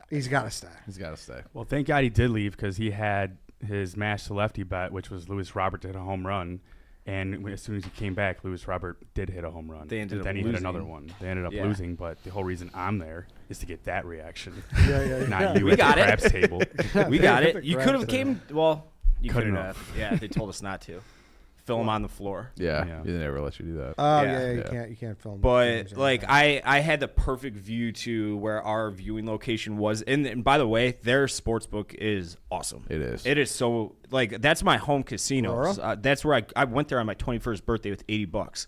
He's got to stay. He's gotta stay. Well, thank God he did leave because he had his mash to lefty bet, which was Lewis Robert to hit a home run. And as soon as he came back, Lewis Robert did hit a home run. They ended up then he losing. hit another one. They ended up losing, but the whole reason I'm there is to get that reaction. Yeah. Not you We at got the it. craps table. We got hit it. the You crap could have there. came. Well, you Couldn't couldn't have. Yeah, they told us not to. Film him on the floor. Yeah, Yeah. they never let you do that. Oh Yeah. you can't film. But games like anymore. I had the perfect view to where our viewing location was, and by the way, their sportsbook is awesome. It is. It is so like that's my home casino. Aurora? That's where I went there on my 21st birthday with $80,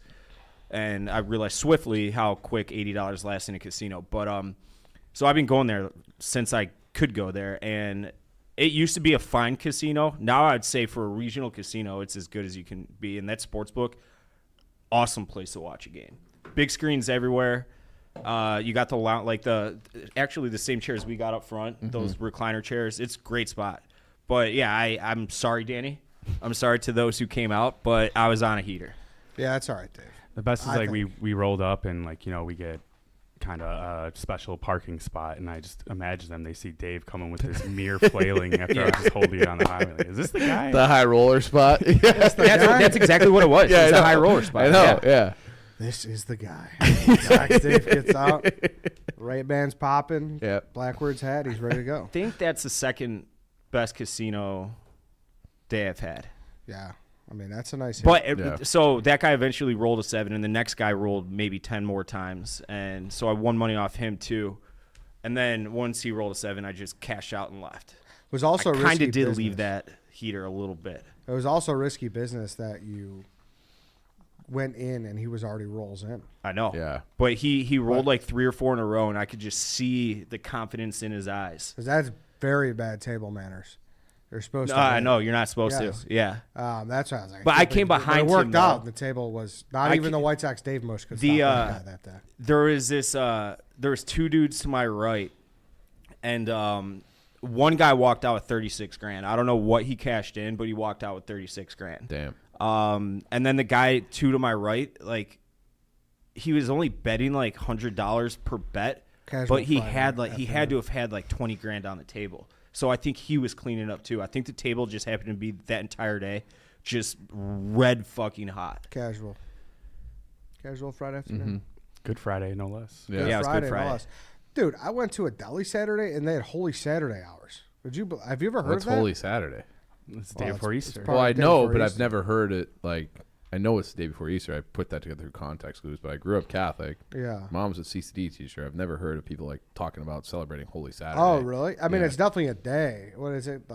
and I realized swiftly how quick $80 lasts in a casino. But so I've been going there since I could go there, and it used to be a fine casino. Now I'd say for a regional casino, it's as good as you can be. And that sportsbook, awesome place to watch a game. Big screens everywhere. You got actually the same chairs we got up front, those recliner chairs. It's a great spot. But yeah, I'm sorry, Danny. I'm sorry to those who came out, but I was on a heater. Yeah, that's all right, Dave. The best is we rolled up and we get kind of a special parking spot, and I just imagine them. They see Dave coming with this mirror flailing after I was just holding it on the highway. Like, is this the guy? The high roller spot. That's exactly what it was. Yeah, it's a high roller spot. I know. Yeah. This is the guy. Dave gets out. Ray-Ban's popping. Yeah. Blackbird's hat. He's ready to go. I think that's the second best casino day I've had. Yeah. I mean, that's a nice hit. But so that guy eventually rolled a 7, and the next guy rolled maybe 10 more times, and so I won money off him too. And then once he rolled a 7, I just cashed out and left. It was also I kind of did leave that heater a little bit. It was also risky business that you went in and he was already rolls in. I know. Yeah. But he rolled like 3 or 4 in a row, and I could just see the confidence in his eyes. Because that's very bad table manners. You're supposed to. I know. You're not supposed to. Yeah. That's what I was like. But I came behind him. It worked out. The table was not even the White Sox Dave Mush could stop that guy that day. There is this. There was 2 dudes to my right, and one guy walked out with $36,000. I don't know what he cashed in, but he walked out with $36,000. Damn. And then the guy 2 to my right, like, he was only betting like $100 per bet, Casual but he Friday had to have had like $20,000 on the table. So I think he was cleaning up too. I think the table just happened to be that entire day just red fucking hot. Casual Friday afternoon. Good Friday, no less. Yeah, it was Friday, Good Friday. no less. Dude, I went to a deli Saturday and they had Holy Saturday hours. Have you ever heard What's of that? Holy Saturday? It's the day before Easter. probably Well, I the day know, before but I've Easter. never heard it. Like, I know it's the day before Easter. I put that together through context clues, but I grew up Catholic. Yeah. Mom's a CCD teacher. I've never heard of people like talking about celebrating Holy Saturday. Oh, really? I mean, Yeah. it's definitely a day. What is it?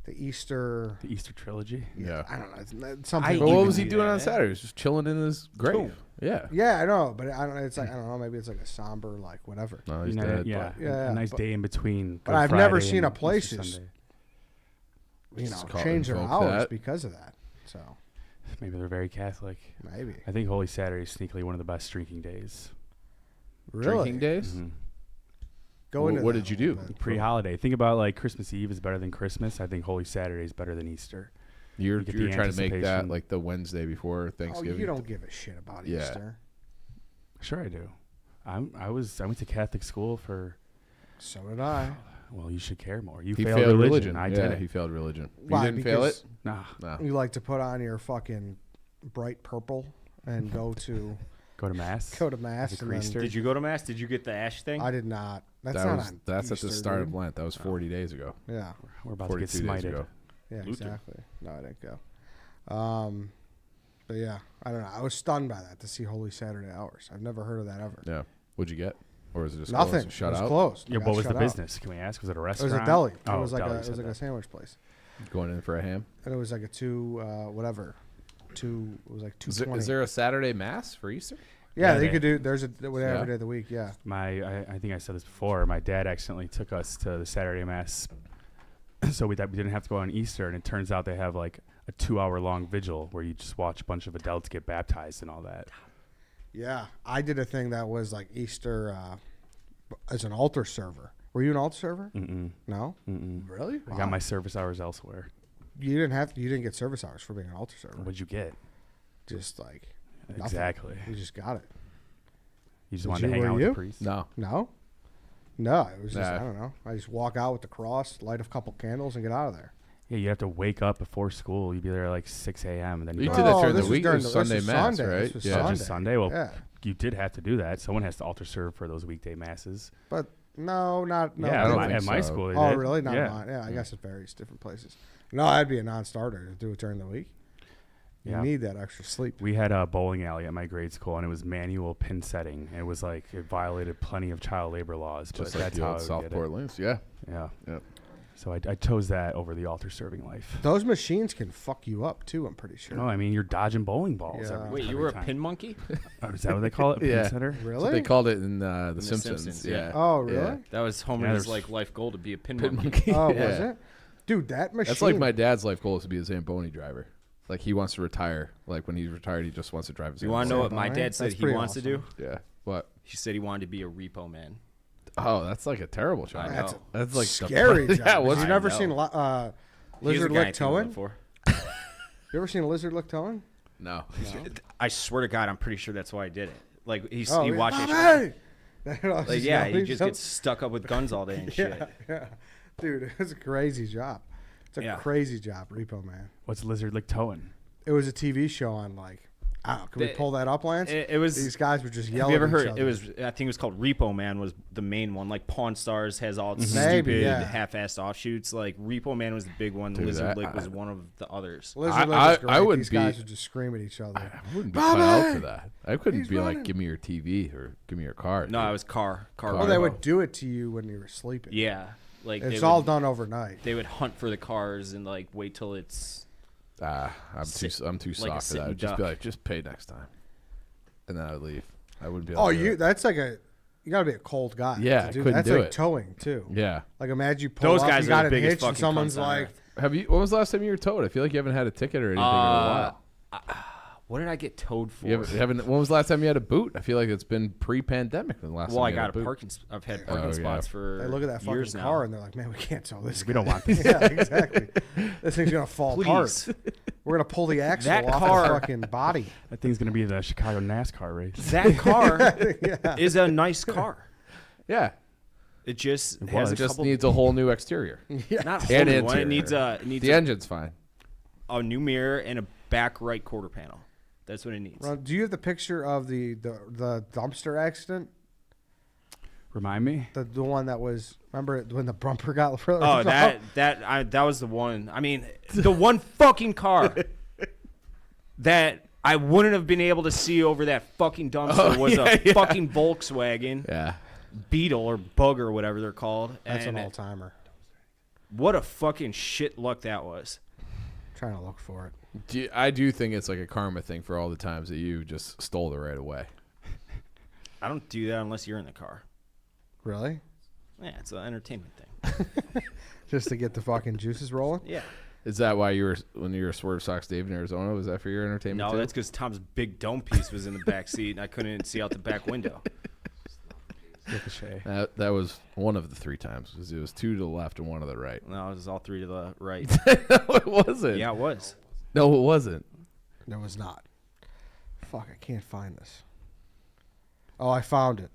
The Easter. The Easter trilogy. Yeah. I don't know. It's something. But what was he do doing that, on yeah. Saturday? He was just chilling in his grave. Tomb. Yeah. Yeah, I know, but I don't. It's like I don't know. Maybe it's like a somber, like whatever. No, he's You know, dead. yeah, Yeah, a nice but- day in between. but Good I've never Friday seen and a place Easter just- Sunday. You know, call it change their invoke hours that. because of that. So Maybe they're very Catholic. maybe I think Holy Saturday is sneakily one of the best drinking days. really Drinking days? go into What that did you a little do? bit. Pre-holiday. Think about like Christmas Eve is better than Christmas. I think Holy Saturday is better than Easter. You're You get trying the to make that anticipation. like the Wednesday before Oh, Thanksgiving. you don't give a shit about Yeah. Easter. Sure, I do. I went to Catholic school for. So did I. Well, you should care more. You He failed, failed religion. I yeah, did it. he failed religion. Why? You didn't fail Because it? Nah, No. You like to put on your fucking bright purple and go to go to mass. mass. As a And then, priester. Did you go to mass? Did you get the ash thing? I did not. That's That not was on that's at Easter, the start dude. of Lent. That was 40 days ago. Yeah. We're about to get 42 days smited. ago. Yeah, Luther. exactly. No, I didn't go. But yeah, I don't know. I was stunned by that to see Holy Saturday hours. I've never heard of that ever. Yeah. What'd you get? Or was it just Nothing. closed? Shut it was out? closed. I Yeah, got what was the shut out. business? Can we ask? Was it a It was restaurant? a deli. Oh, it was like deli, a it said was like that. a sandwich place, Going in for a ham? and it was like a two whatever. Two. It was like $2.20. Is there a Saturday mass for Easter? Yeah, Yeah, they they- could do. There's a whatever Yeah. day of the week. Yeah. I think I said this before. My dad accidentally took us to the Saturday mass, so we didn't have to go on Easter. And it turns out they have like a 2-hour-long vigil where you just watch a bunch of adults get baptized and all that. Yeah, I did a thing that was like Easter as an altar server. Were you an altar server? Mm-mm. No. Mm-mm. Really? I got my service hours elsewhere. You didn't get service hours for being an altar server. What'd you get? Just like nothing. Exactly. You just got it. You just Did wanted to you- hang were out with you? the priest? No. No. No, it was just Nah. I don't know. I just walk out with the cross, light a couple candles, and get out of there. Yeah, you have to wake up before school. You'd be there at like 6 a.m. and then You go did that Oh, during this the was week. during It was the- this Sunday was mass, Sunday. right? This was Yeah. Sunday. just Sunday. Well, Yeah, you did have to do that. Someone has to altar serve for those weekday masses. but no, not no. yeah, I don't at think my so. school. They Oh, did. really? Not yeah. mine. Yeah, I guess it varies different places. No, I'd be a non-starter to do it during the week. You Yeah. need that extra sleep. We had a bowling alley at my grade school, and it was manual pin setting. It was like it violated plenty of child labor laws, Just but like that's the how I old would get Southport it. Links. Yeah. Yeah. Yep. So I chose that over the altar serving life. Those machines can fuck you up too. I'm pretty sure. No, I mean you're dodging bowling balls. Yeah. Wait, you every were a time. pin monkey? Oh, is that what they call it? Pin Yeah. setter? That's Really? what they called it in The The Simpsons. Simpsons, Yeah. yeah. Oh, really? Yeah. That was Homer's there's- like life goal to be a pin Pin monkey. monkey. Oh, Yeah. was it? Dude, that machine. That's like my dad's life goal is to be a Zamboni driver. Like he wants to retire. Like when he's retired, he just wants to drive his. You want to know what my dad said he wants to do? Yeah. What? He said he wanted to be a repo man. Oh, that's like a terrible job. That's like scary job. Yeah. Have you never seen lizard lick towing? For. You ever seen a lizard lick towing? No. I swear to God, I'm pretty sure that's why I did it. Like he yeah. watched it. Like yeah, he just gets stuck up with guns all day and shit. Yeah. Dude, it's a crazy job. It's a crazy job, repo man. What's lizard lick towing? It was a TV show on like. Can we pull that up, Lance? It was these guys were just yelling. Have you ever heard? Other. It was. I think it was called Repo Man. Was the main one. Like Pawn Stars has all its stupid, half-assed offshoots. Like Repo Man was the big one. Dude, Lizard Lick was one of the others. Lizard Lick was great. I wouldn't these guys would just scream at each other. I wouldn't be cut out for that. I couldn't be like, give me your TV or give me your car. No, it was car. Well, they would do it to you when you were sleeping. Yeah, like it's all done overnight. They would hunt for the cars and like wait till it's. I'm too soft for that. I'd just be like, just pay next time. And then I would leave. I wouldn't be able to do it. That's like you gotta be a cold guy. Yeah, to do couldn't that's do like it. Towing too. Yeah. Like imagine you pull those up, guys you got are the it biggest hitched, fucking and someone's like, when was the last time you were towed? I feel like you haven't had a ticket or anything in a while. What did I get towed for? When was the last time you had a boot? I feel like it's been pre-pandemic. The last time I you got had a parking. I've had parking spots for they look at that years fucking now. car and they're like, man, we can't tow this. We don't want this. Yeah, exactly. This thing's gonna fall apart. We're gonna pull the axle off the fucking body. That thing's gonna be the Chicago NASCAR race. That car is a nice car. Yeah. It just has it just needs a whole new exterior. Not whole new one. It needs the engine's fine. A new mirror and a back right quarter panel. That's what it needs. Ron, do you have the picture of the dumpster accident? Remind me. The one that was, remember when the bumper got that was the one. I mean, the one fucking car that I wouldn't have been able to see over that fucking dumpster was a fucking Volkswagen. Yeah. Beetle or Bug or whatever they're called. That's an all-timer. What a fucking shit luck that was. Trying to look for it. I do think it's like a karma thing for all the times that you just stole it right away. I don't do that unless you're in the car. Really? Yeah, it's an entertainment thing. Just to get the fucking juices rolling? Yeah. Is that why when you were Swerve Sox Dave in Arizona? Was that for your entertainment? No, too? that's because Tom's big dome piece was in the back seat and I couldn't see out the back window. That was one of the 3 times because it was 2 to the left and 1 to the right. No, it was all 3 to the right. No, it wasn't. Yeah, it was. No, it wasn't. No, it was not. Fuck, I can't find this. Oh, I found it.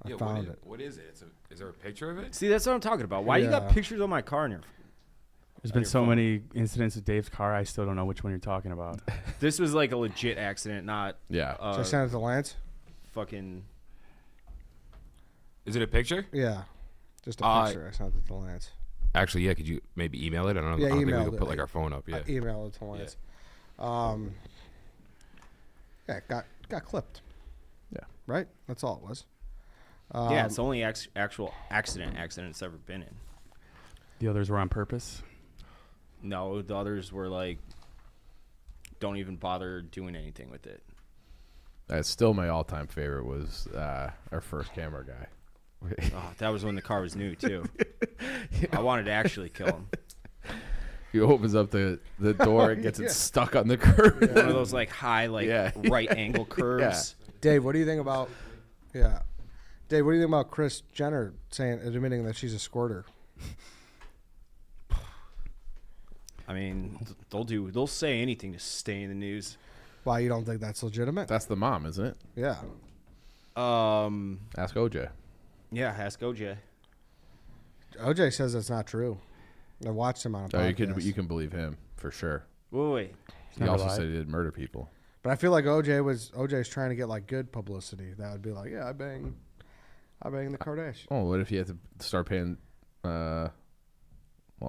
I found it. What is it? Is there a picture of it? See, that's what I'm talking about. Why you got pictures of my car in here? There's been so many incidents with Dave's car, I still don't know which one you're talking about. This was like a legit accident, not yeah. So I sent it to Lance? Fucking. Is it a picture? Yeah. Just a picture. I sent it to Lance. Actually, yeah. Could you maybe email it? I don't know. Yeah, I don't think we email could put like our phone up. Yeah. Email it to Lance. Yeah, it got clipped. Yeah. Right? That's all it was. Yeah, it's the only actual accident it's ever been in. The others were on purpose? No, the others were like, don't even bother doing anything with it. That's still my all-time favorite was our first camera guy. Oh, that was when the car was new, too. I wanted to actually kill him. He opens up the door and gets it stuck on the curb. Yeah. One of those like high, right angle curves. Yeah. Dave, what do you think about? Yeah, Dave, what do you think about Kris Jenner admitting that she's a squirter? I mean, they'll say anything to stay in the news. Why, you don't think that's legitimate? That's the mom, isn't it? Yeah. Ask OJ. Yeah, ask OJ. OJ says that's not true. I watched him on a podcast. You can believe him for sure. Wait. He also said he didn't murder people. But I feel like OJ's trying to get like good publicity. That would be like, yeah, I bang the Kardashian. Oh, what if he had to start paying? Well,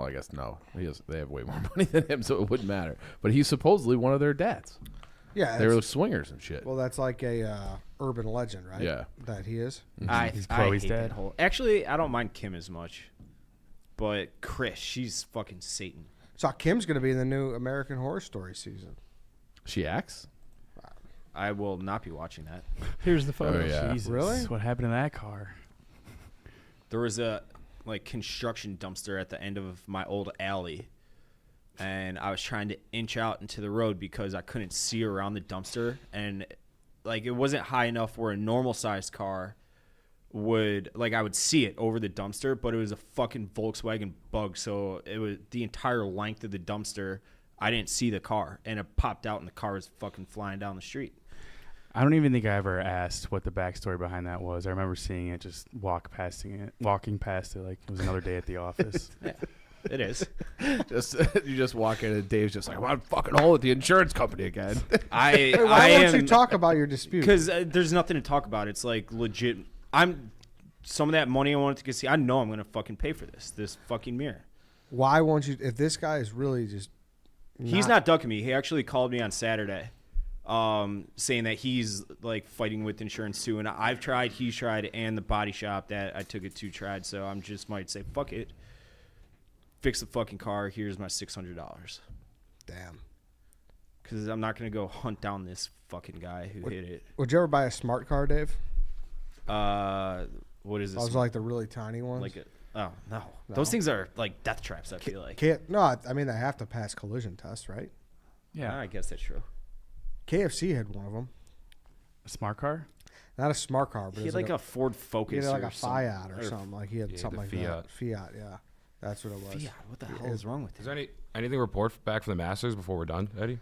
I guess no. They have way more money than him, so it wouldn't matter. But he's supposedly one of their dads. Yeah, they were swingers and shit. Well, that's like a urban legend, right? Yeah, that he is. He's Chloe's dad. Actually, I don't mind Kim as much, but Kris, she's fucking Satan. So Kim's gonna be in the new American Horror Story season. She acts. I will not be watching that. Here's the photo. Oh, yeah. Jesus. Really? What happened to that car? There was a construction dumpster at the end of my old alley and I was trying to inch out into the road because I couldn't see around the dumpster, and like it wasn't high enough where a normal sized car would, like, I would see it over the dumpster, but it was a fucking Volkswagen Bug, so it was the entire length of the dumpster. I didn't see the car, and it popped out, and the car was fucking flying down the street. I don't even think I ever asked what the backstory behind that was. I remember seeing it, just walking past it like it was another day at the office. Yeah, it is. You just walk in and Dave's just like, well, I'm fucking hole at the insurance company again. Why don't you talk about your dispute? Because there's nothing to talk about. It's like legit. Some of that money I wanted to get. I know I'm gonna fucking pay for this fucking mirror. Why won't you? If this guy is really just, he's not ducking me. He actually called me on Saturday. Saying that he's like fighting with insurance too, and I've tried, he's tried, and the body shop that I took it to tried. So I'm just might say, fuck it, fix the fucking car. Here's my $600. Damn. Because I'm not gonna go hunt down this fucking guy who hit it. Would you ever buy a smart car, Dave? What is this? I was like the really tiny ones. Oh no, those things are like death traps. I feel like. I mean they have to pass collision tests, right? Yeah, I guess that's true. KFC had one of them. A smart car? Not a smart car, but he had like a Ford Focus. He had like or a Fiat or something. Like he had something like Fiat. that. Fiat, yeah. That's what it was. Fiat, what the hell is wrong with it? Is there anything report back from the Masters before we're done, Eddie?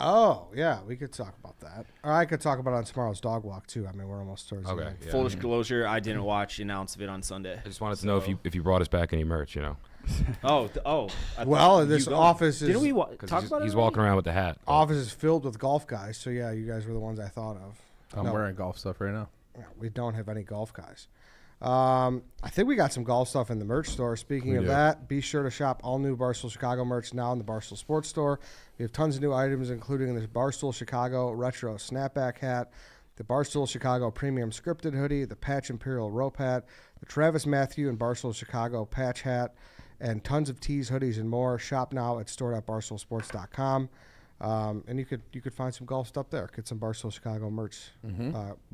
Oh, yeah, we could talk about that. Or I could talk about it on tomorrow's dog walk, too. I mean, we're almost towards the end. Full disclosure, I didn't watch an ounce of it on Sunday. I just wanted to know if you brought us back any merch, you know. Well, this office is... Didn't we talk about it? He's walking around with the hat. Office is filled with golf guys, so yeah, you guys were the ones I thought of. I'm wearing golf stuff right now. Yeah, we don't have any golf guys. I think we got some golf stuff in the merch store. Speaking of that, be sure to shop all new Barstool Chicago merch now in the Barstool Sports store. We have tons of new items, including the Barstool Chicago Retro Snapback Hat, the Barstool Chicago Premium Scripted Hoodie, the Patch Imperial Rope Hat, the Travis Matthew and Barstool Chicago Patch Hat, and tons of tees, hoodies, and more. Shop now at store.barstoolsports.com. And you could find some golf stuff there. Get some Barstool Chicago merch,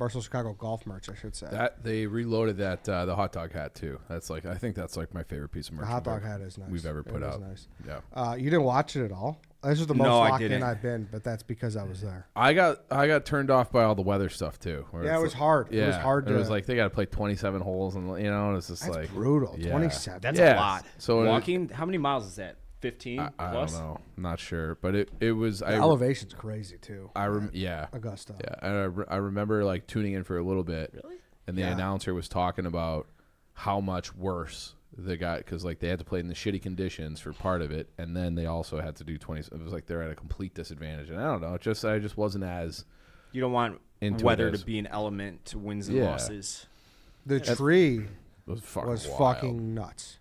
Barstool Chicago golf merch, I should say. That they reloaded that the hot dog hat too. I think that's like my favorite piece of merch. The hot dog hat is nice. We've ever put out. Nice. Yeah. You didn't watch it at all. This is the most locked in I've been, but that's because I was there. I got turned off by all the weather stuff too. Yeah, it was hard. Yeah, it was hard. It was like they got to play 27 holes, and and it's just that's like brutal. Yeah. 27. That's a lot. So walking, how many miles is that? 15 I plus? don't know. I'm not sure, but it was. The elevation's crazy too. Augusta. Yeah, and I remember like tuning in for a little bit. Really? And the announcer was talking about how much worse the guy, because like they had to play in the shitty conditions for part of it, and then they also had to do 20. It was like they're at a complete disadvantage, and I don't know. I just wasn't as. You don't want weather to be an element to wins and losses. The tree was fucking nuts.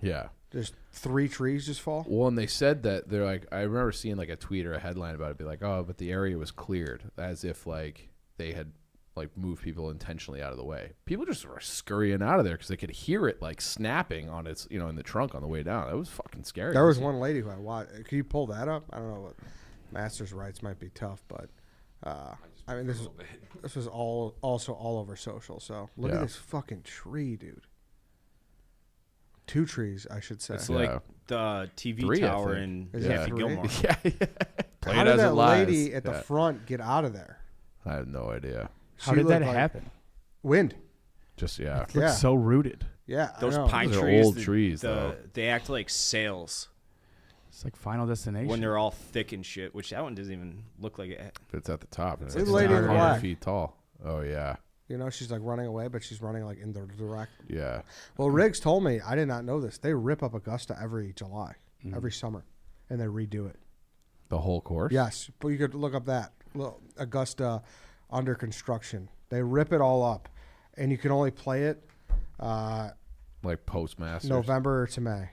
Yeah. There's 3 trees just fall. Well, and they said that they're like, I remember seeing like a tweet or a headline about it, be like, oh, but the area was cleared, as if like they had like moved people intentionally out of the way. People just were scurrying out of there because they could hear it like snapping on its, in the trunk on the way down. It was fucking scary. There was one lady who I watched. Can you pull that up? I don't know. Master's rights might be tough, but I mean, this was also all over social. So look at this fucking tree, dude. 2 trees, I should say. It's like the TV tower in Happy Gilmore. Yeah. How did that lady at the front get out of there? I have no idea. How did that happen? Wind. Just It looks so rooted. Yeah, those pine Those are trees, old trees, though. They act like sails It's like Final Destination. when they're all thick and shit. Which that one doesn't even look like it. It's at the top. It's This lady in 100 black. feet tall. Oh yeah. She's like running away, but she's running like in the direct. Yeah. Well, Riggs told me, I did not know this. They rip up Augusta every July, every summer, and they redo it. The whole course? Yes, but you could look up that. Augusta under construction. They rip it all up, and you can only play it Like Postmasters? November to May.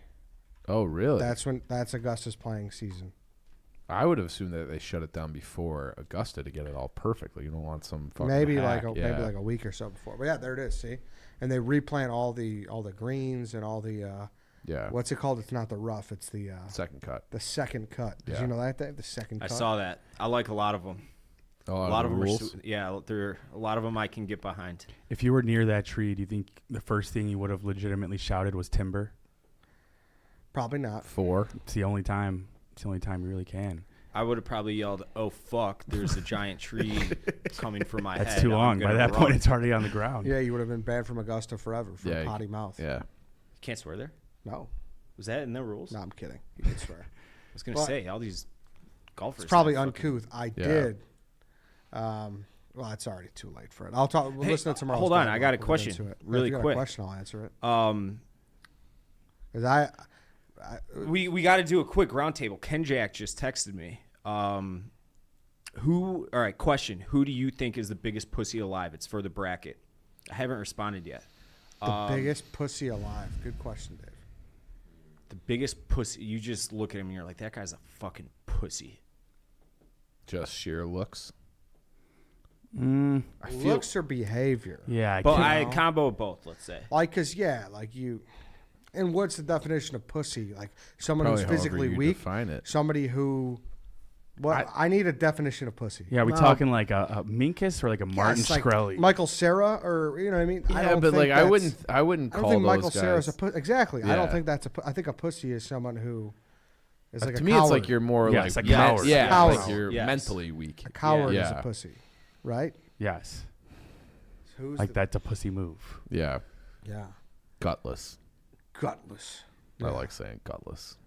Oh, really? That's Augusta's playing season. I would have assumed that they shut it down before Augusta to get it all perfectly. You don't want some fucking maybe hack. maybe like a week or so before. But yeah, there it is. See, and they replant all the greens and all the what's it called? It's not the rough. It's the second cut. The second cut. Did you know that? The second cut. I saw that. I like a lot of them. A lot of them are a lot of them I can get behind. If you were near that tree, do you think the first thing you would have legitimately shouted was timber? Probably not. 4. It's the only time It's the only time you really can. I would have probably yelled, "Oh fuck! There's a giant tree coming for my head." That's too long. By that point, it's already on the ground. Yeah, you would have been banned from Augusta forever for a potty mouth. Yeah. You can't swear there? No. Was that in the rules? No, I'm kidding. You can swear. I was going to say, all these golfers. It's probably uncouth. I did. Well, it's already too late for it. I'll talk. We'll listen to tomorrow. Hold on. I got a question. Really quick. If you got a question, I'll answer it. 'Cause we got to do a quick roundtable. Ken Jack just texted me. All right, question. Who do you think is the biggest pussy alive? It's for the bracket. I haven't responded yet. The biggest pussy alive. Good question, Dave. The biggest pussy. You just look at him and you're like, that guy's a fucking pussy. Just sheer looks. Looks or behavior. Yeah, but I combo both. Let's say. And what's the definition of pussy? Like someone Probably who's physically you weak. define it. Somebody who. Well, I need a definition of pussy. Yeah, are we talking like a Minkus or like a Martin Shkreli? Michael Cera, or you know what I mean? Yeah, but like I wouldn't call those guys. I don't think Michael Cera's a pussy. Exactly. Yeah. I don't think that's I think a pussy is someone who is like a to me, coward. it's like you're more like it's a coward. Yeah, Coward. like you're mentally weak. A coward Yeah. is a pussy, right? Yes. Who's like that's a pussy move. Yeah. Yeah. Gutless. Gutless. I like saying gutless.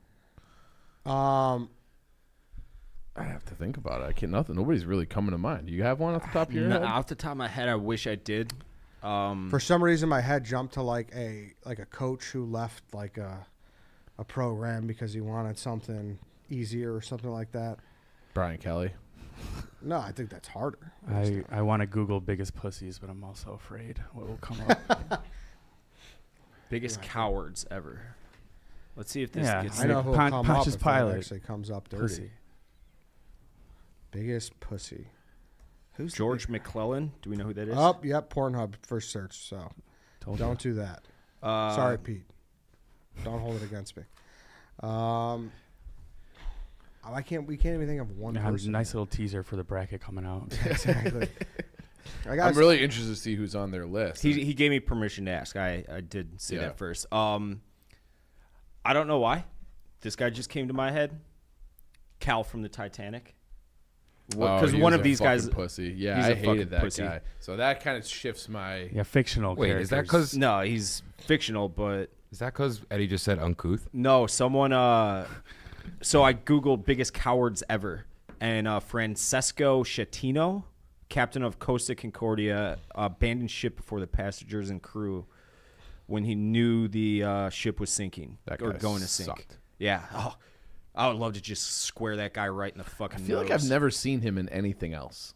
I have to think about it. I can't. Nobody's really coming to mind. Do you have one off the top of your head? Off the top of my head, I wish I did. For some reason, my head jumped to like a coach who left like a program because he wanted something easier or something like that. Brian Kelly. No, I think that's harder. I want to Google biggest pussies, but I'm also afraid what will come up. Biggest cowards ever. Let's see if this gets. I know who'll come Pontius up if Pilate. it actually comes up dirty. Pussy. Biggest pussy. Who's George McClellan? Do we know who that is? Oh, yep, Pornhub first search. So don't do that. Sorry, Pete. Don't hold it against me. We can't even think of one person. Nice little teaser for the bracket coming out. Exactly. I'm really interested to see who's on their list. He gave me permission to ask. I did say that first. I don't know why. This guy just came to my head. Cal from the Titanic. Because one of these guys, pussy. Yeah, I hated that guy. So that kind of shifts my fictional. Wait, characters. is that because no, he's fictional, but is that because Eddie just said uncouth? No, someone. So I googled biggest cowards ever, and Francesco Schettino, captain of Costa Concordia, abandoned ship before the passengers and crew when he knew the ship was sinking or going to sink. Sucked. Yeah. Oh, I would love to just square that guy right in the fucking nose. I feel like I've never seen him in anything else.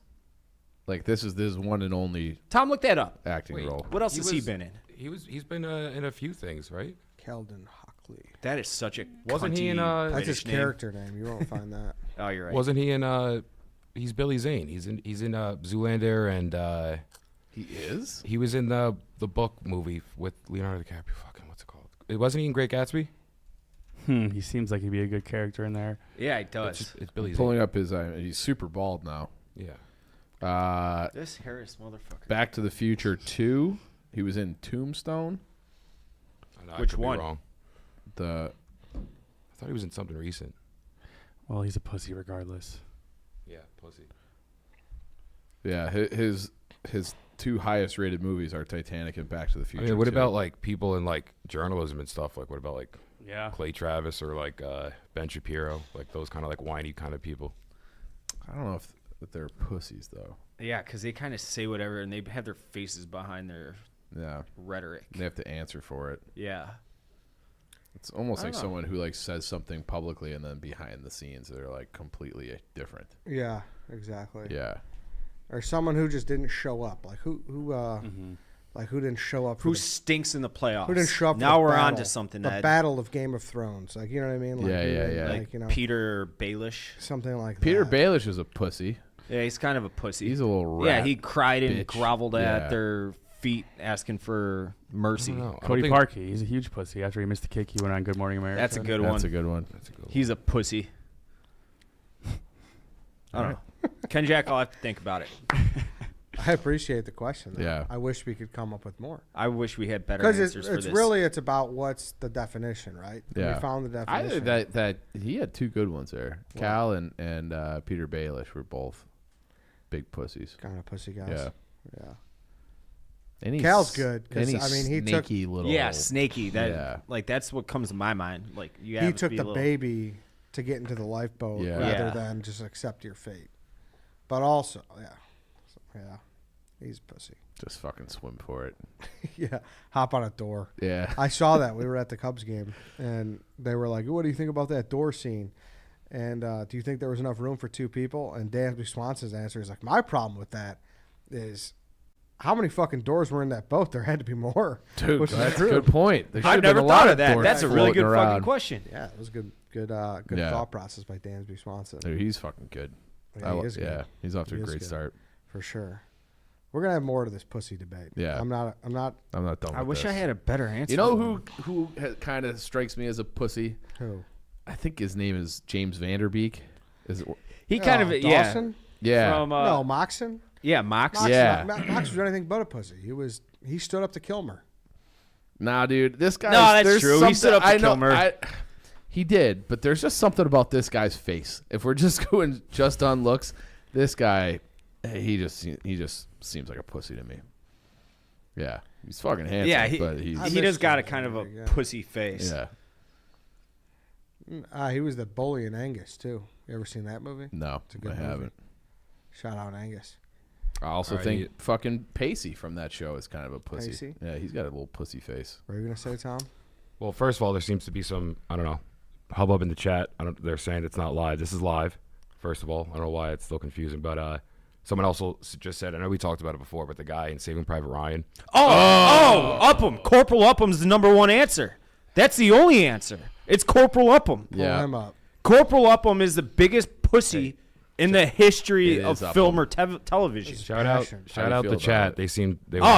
Like this is one and only. Tom, look that up. Acting role. What else has he been in? He's been in a few things, right? Keldon Hockley. That is such a wasn't he in that's his character name. You won't find that. Oh, you're right. Wasn't he in he's Billy Zane. He's in Zoolander and he is? He was in the book movie with Leonardo DiCaprio. Fucking what's it called? Wasn't he in Great Gatsby? He seems like he'd be a good character in there. Yeah, he does. It's Billy Zane. Pulling up his he's super bald now. Yeah. This Harris motherfucker. Back to the Future 2. He was in Tombstone. Which one? Wrong. I thought he was in something recent. Well, he's a pussy regardless. Yeah, pussy. Yeah, his two highest rated movies are Titanic and Back to the Future. I mean, what 2. about like people in like journalism and stuff? Like, what about like Clay Travis or like Ben Shapiro? Like those kind of like whiny kind of people. I don't know if they're pussies though. Yeah, because they kind of say whatever and they have their faces behind their rhetoric. They have to answer for it. Yeah. It's almost like someone who like says something publicly and then behind the scenes they're like completely different. Yeah, exactly. Yeah. Or someone who just didn't show up. Like who like who didn't show up? Who stinks in the playoffs? Who didn't show up? Now we're on to something. The Battle of Game of Thrones. Like you know what I mean? Like, yeah. Like Peter Baelish. Something like that. Peter Baelish is a pussy. Yeah, he's kind of a pussy. He's a little rat. Yeah, he cried and bitch. groveled at their feet asking for mercy. Cody Parkey, he's a huge pussy. After he missed the kick, he went on Good Morning America. That's a good one. That's a good one. He's a pussy. I don't know. Ken Jack, I'll have to think about it. I appreciate the question. Though. Yeah. I wish we could come up with more. I wish we had better answers for this. Because it's about what's the definition, right? Yeah. We found the definition. I think that he had two good ones there. What? Cal and Peter Baelish were both big pussies. Kind of pussy guys. Yeah. Yeah. Cal's good. He took snaky. That's what comes to my mind. Like he took the baby to get into the lifeboat rather than just accept your fate. But also, he's a pussy. Just fucking swim for it. Yeah, hop on a door. Yeah, I saw that. We were at the Cubs game, and they were like, "What do you think about that door scene?" And do you think there was enough room for two people? And Dansby Swanson's answer is like, "My problem with that is." How many fucking doors were in that boat? There had to be more. Dude, that's a good point. I've never thought of that. That's a really good fucking question. Yeah, it was good thought process by Dansby Swanson. Dude, he's fucking good. Yeah, he is good. Yeah, he's off to a great start. For sure. We're gonna have more to this pussy debate. Yeah, I'm not done. I wish I had a better answer. You know who kind of strikes me as a pussy? Who? I think his name is James Vanderbeek. Is it? He kind of Dawson? Yeah. From, no, Moxon. Yeah, Mox. Yeah. Mox was anything but a pussy. He stood up to Kilmer. Nah, dude, this guy. No, that's true. He stood up to Kilmer. He did, but there's just something about this guy's face. If we're just going just on looks, this guy, he just seems like a pussy to me. Yeah, he's fucking handsome. Yeah, but he does got a kind of a pussy face. Yeah. He was the bully in Angus too. You ever seen that movie? No, I haven't. Shout out Angus. I also think fucking Pacey from that show is kind of a pussy. Pacey? Yeah, he's got a little pussy face. What are you gonna say, Tom? Well, first of all, there seems to be some, I don't know, hubbub in the chat. They're saying it's not live. This is live, first of all. I don't know why it's still confusing, but someone else just said, I know we talked about it before, but the guy in Saving Private Ryan. Upham. Corporal Upham's the number one answer. That's the only answer. It's Corporal Upham. Pull him up. Corporal Upham is the biggest pussy in the history of film or television. Shout out the chat.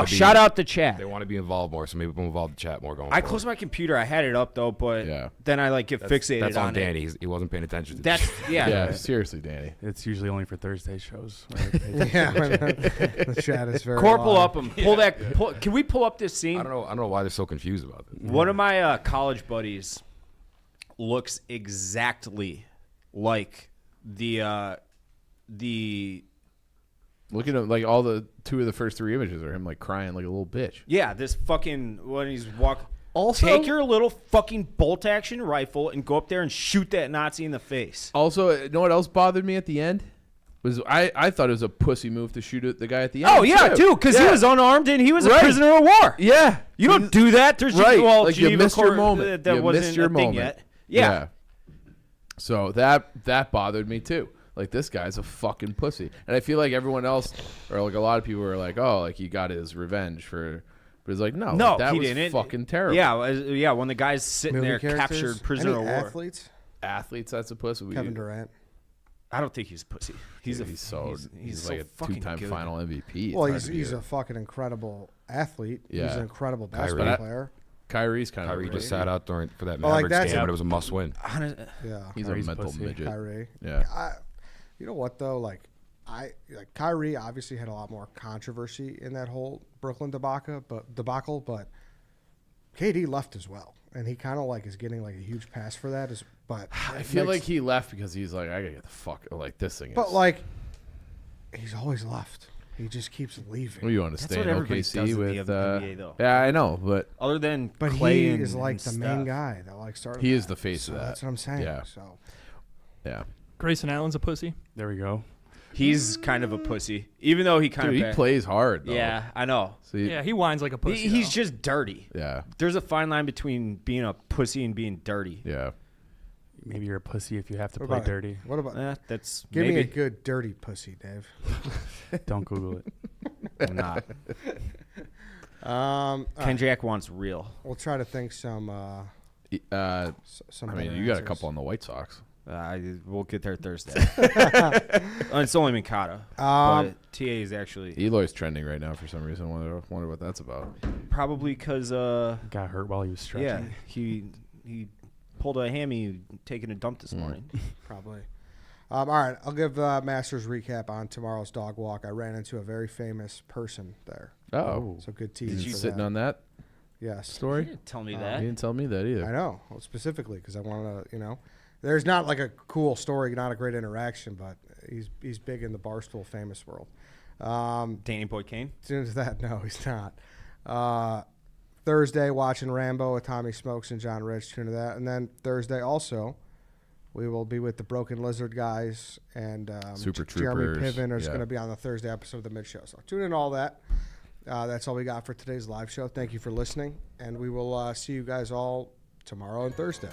Shout out the chat. They want to be involved more, so maybe we'll involve the chat more going I forward. closed my computer. I had it up though, but then I get fixated that's on Danny. it. He wasn't paying attention to That's yeah. Seriously, Danny. It's usually only for Thursday shows. Yeah, the chat is very Corporal live. Upham. Can we pull up this scene? I don't know why they're so confused about it. One of my college buddies looks exactly like the looking at like all the two of the first three images are him like crying like a little bitch. Yeah, this fucking when he's walking. Also, take your little fucking bolt action rifle and go up there and shoot that Nazi in the face. Also, you know what else bothered me at the end? Was I thought it was a pussy move to shoot at the guy at the end. Oh yeah, too, because he was unarmed and he was a prisoner of war. Yeah, you don't do that. There's like you missed your moment. That you wasn't missed your a moment. thing yet. Yeah. So that bothered me too. Like, this guy's a fucking pussy. And I feel like everyone else, or like a lot of people were like, oh, like he got his revenge for. But it's like, no, like, that was didn't. fucking terrible. Yeah, when the guy's sitting there captured prisoner of war. Athletes, that's a pussy. Kevin Durant. I don't think he's a pussy. He's like so a two-time final MVP. Well, he's a fucking incredible athlete. Yeah. He's an incredible basketball player. Kyrie's kind of. Kyrie just sat out for that Mavericks game, but it was a must-win. Yeah, he's a mental midget. Kyrie. Yeah. You know what though? Like Kyrie obviously had a lot more controversy in that whole Brooklyn debacle, but KD left as well, and he kind of like is getting like a huge pass for that. But I feel like he left because he's like, I gotta get the fuck like this thing. But like, he's always left. He just keeps leaving. Well, you want to stay in OKC with? NBA, though. Yeah, I know, but other than Clay he is like the main guy that like started. He is the face of that. That's what I'm saying. Yeah. So. Yeah. Grayson Allen's a pussy. There we go. He's kind of a pussy, even though he he plays hard. Though. Yeah, I know. So he whines like a pussy. He's just dirty. Yeah. There's a fine line between being a pussy and being dirty. Yeah. Maybe you're a pussy if you have to play dirty. What about that's? Give me a good dirty pussy, Dave. Don't Google it. I'm not. Kendrick wants real. We'll try to think some. Some. I mean, you got a couple on the White Sox. We'll get there Thursday. It's only Mikata. But TA is actually. Eloy's trending right now for some reason. Wonder what that's about. Probably because got hurt while he was stretching. Yeah, he pulled a hammy taking a dump this morning. Probably. All right, I'll give Masters recap on tomorrow's dog walk. I ran into a very famous person there. Oh. So good tease. Did you sitting on that? Yes. Story? You didn't tell me that. You didn't tell me that either. I know. Well, specifically because I wanted to, there's not like a cool story, not a great interaction, but he's big in the Barstool famous world. Danny Boy Kane? As soon as that, no, he's not. Thursday, watching Rambo with Tommy Smokes and John Rich. Tune to that. And then Thursday also, we will be with the Broken Lizard guys, and Super Jeremy Troopers. Piven is going to be on the Thursday episode of the Mid Show. So tune in all that. That's all we got for today's live show. Thank you for listening, and we will see you guys all tomorrow and Thursday.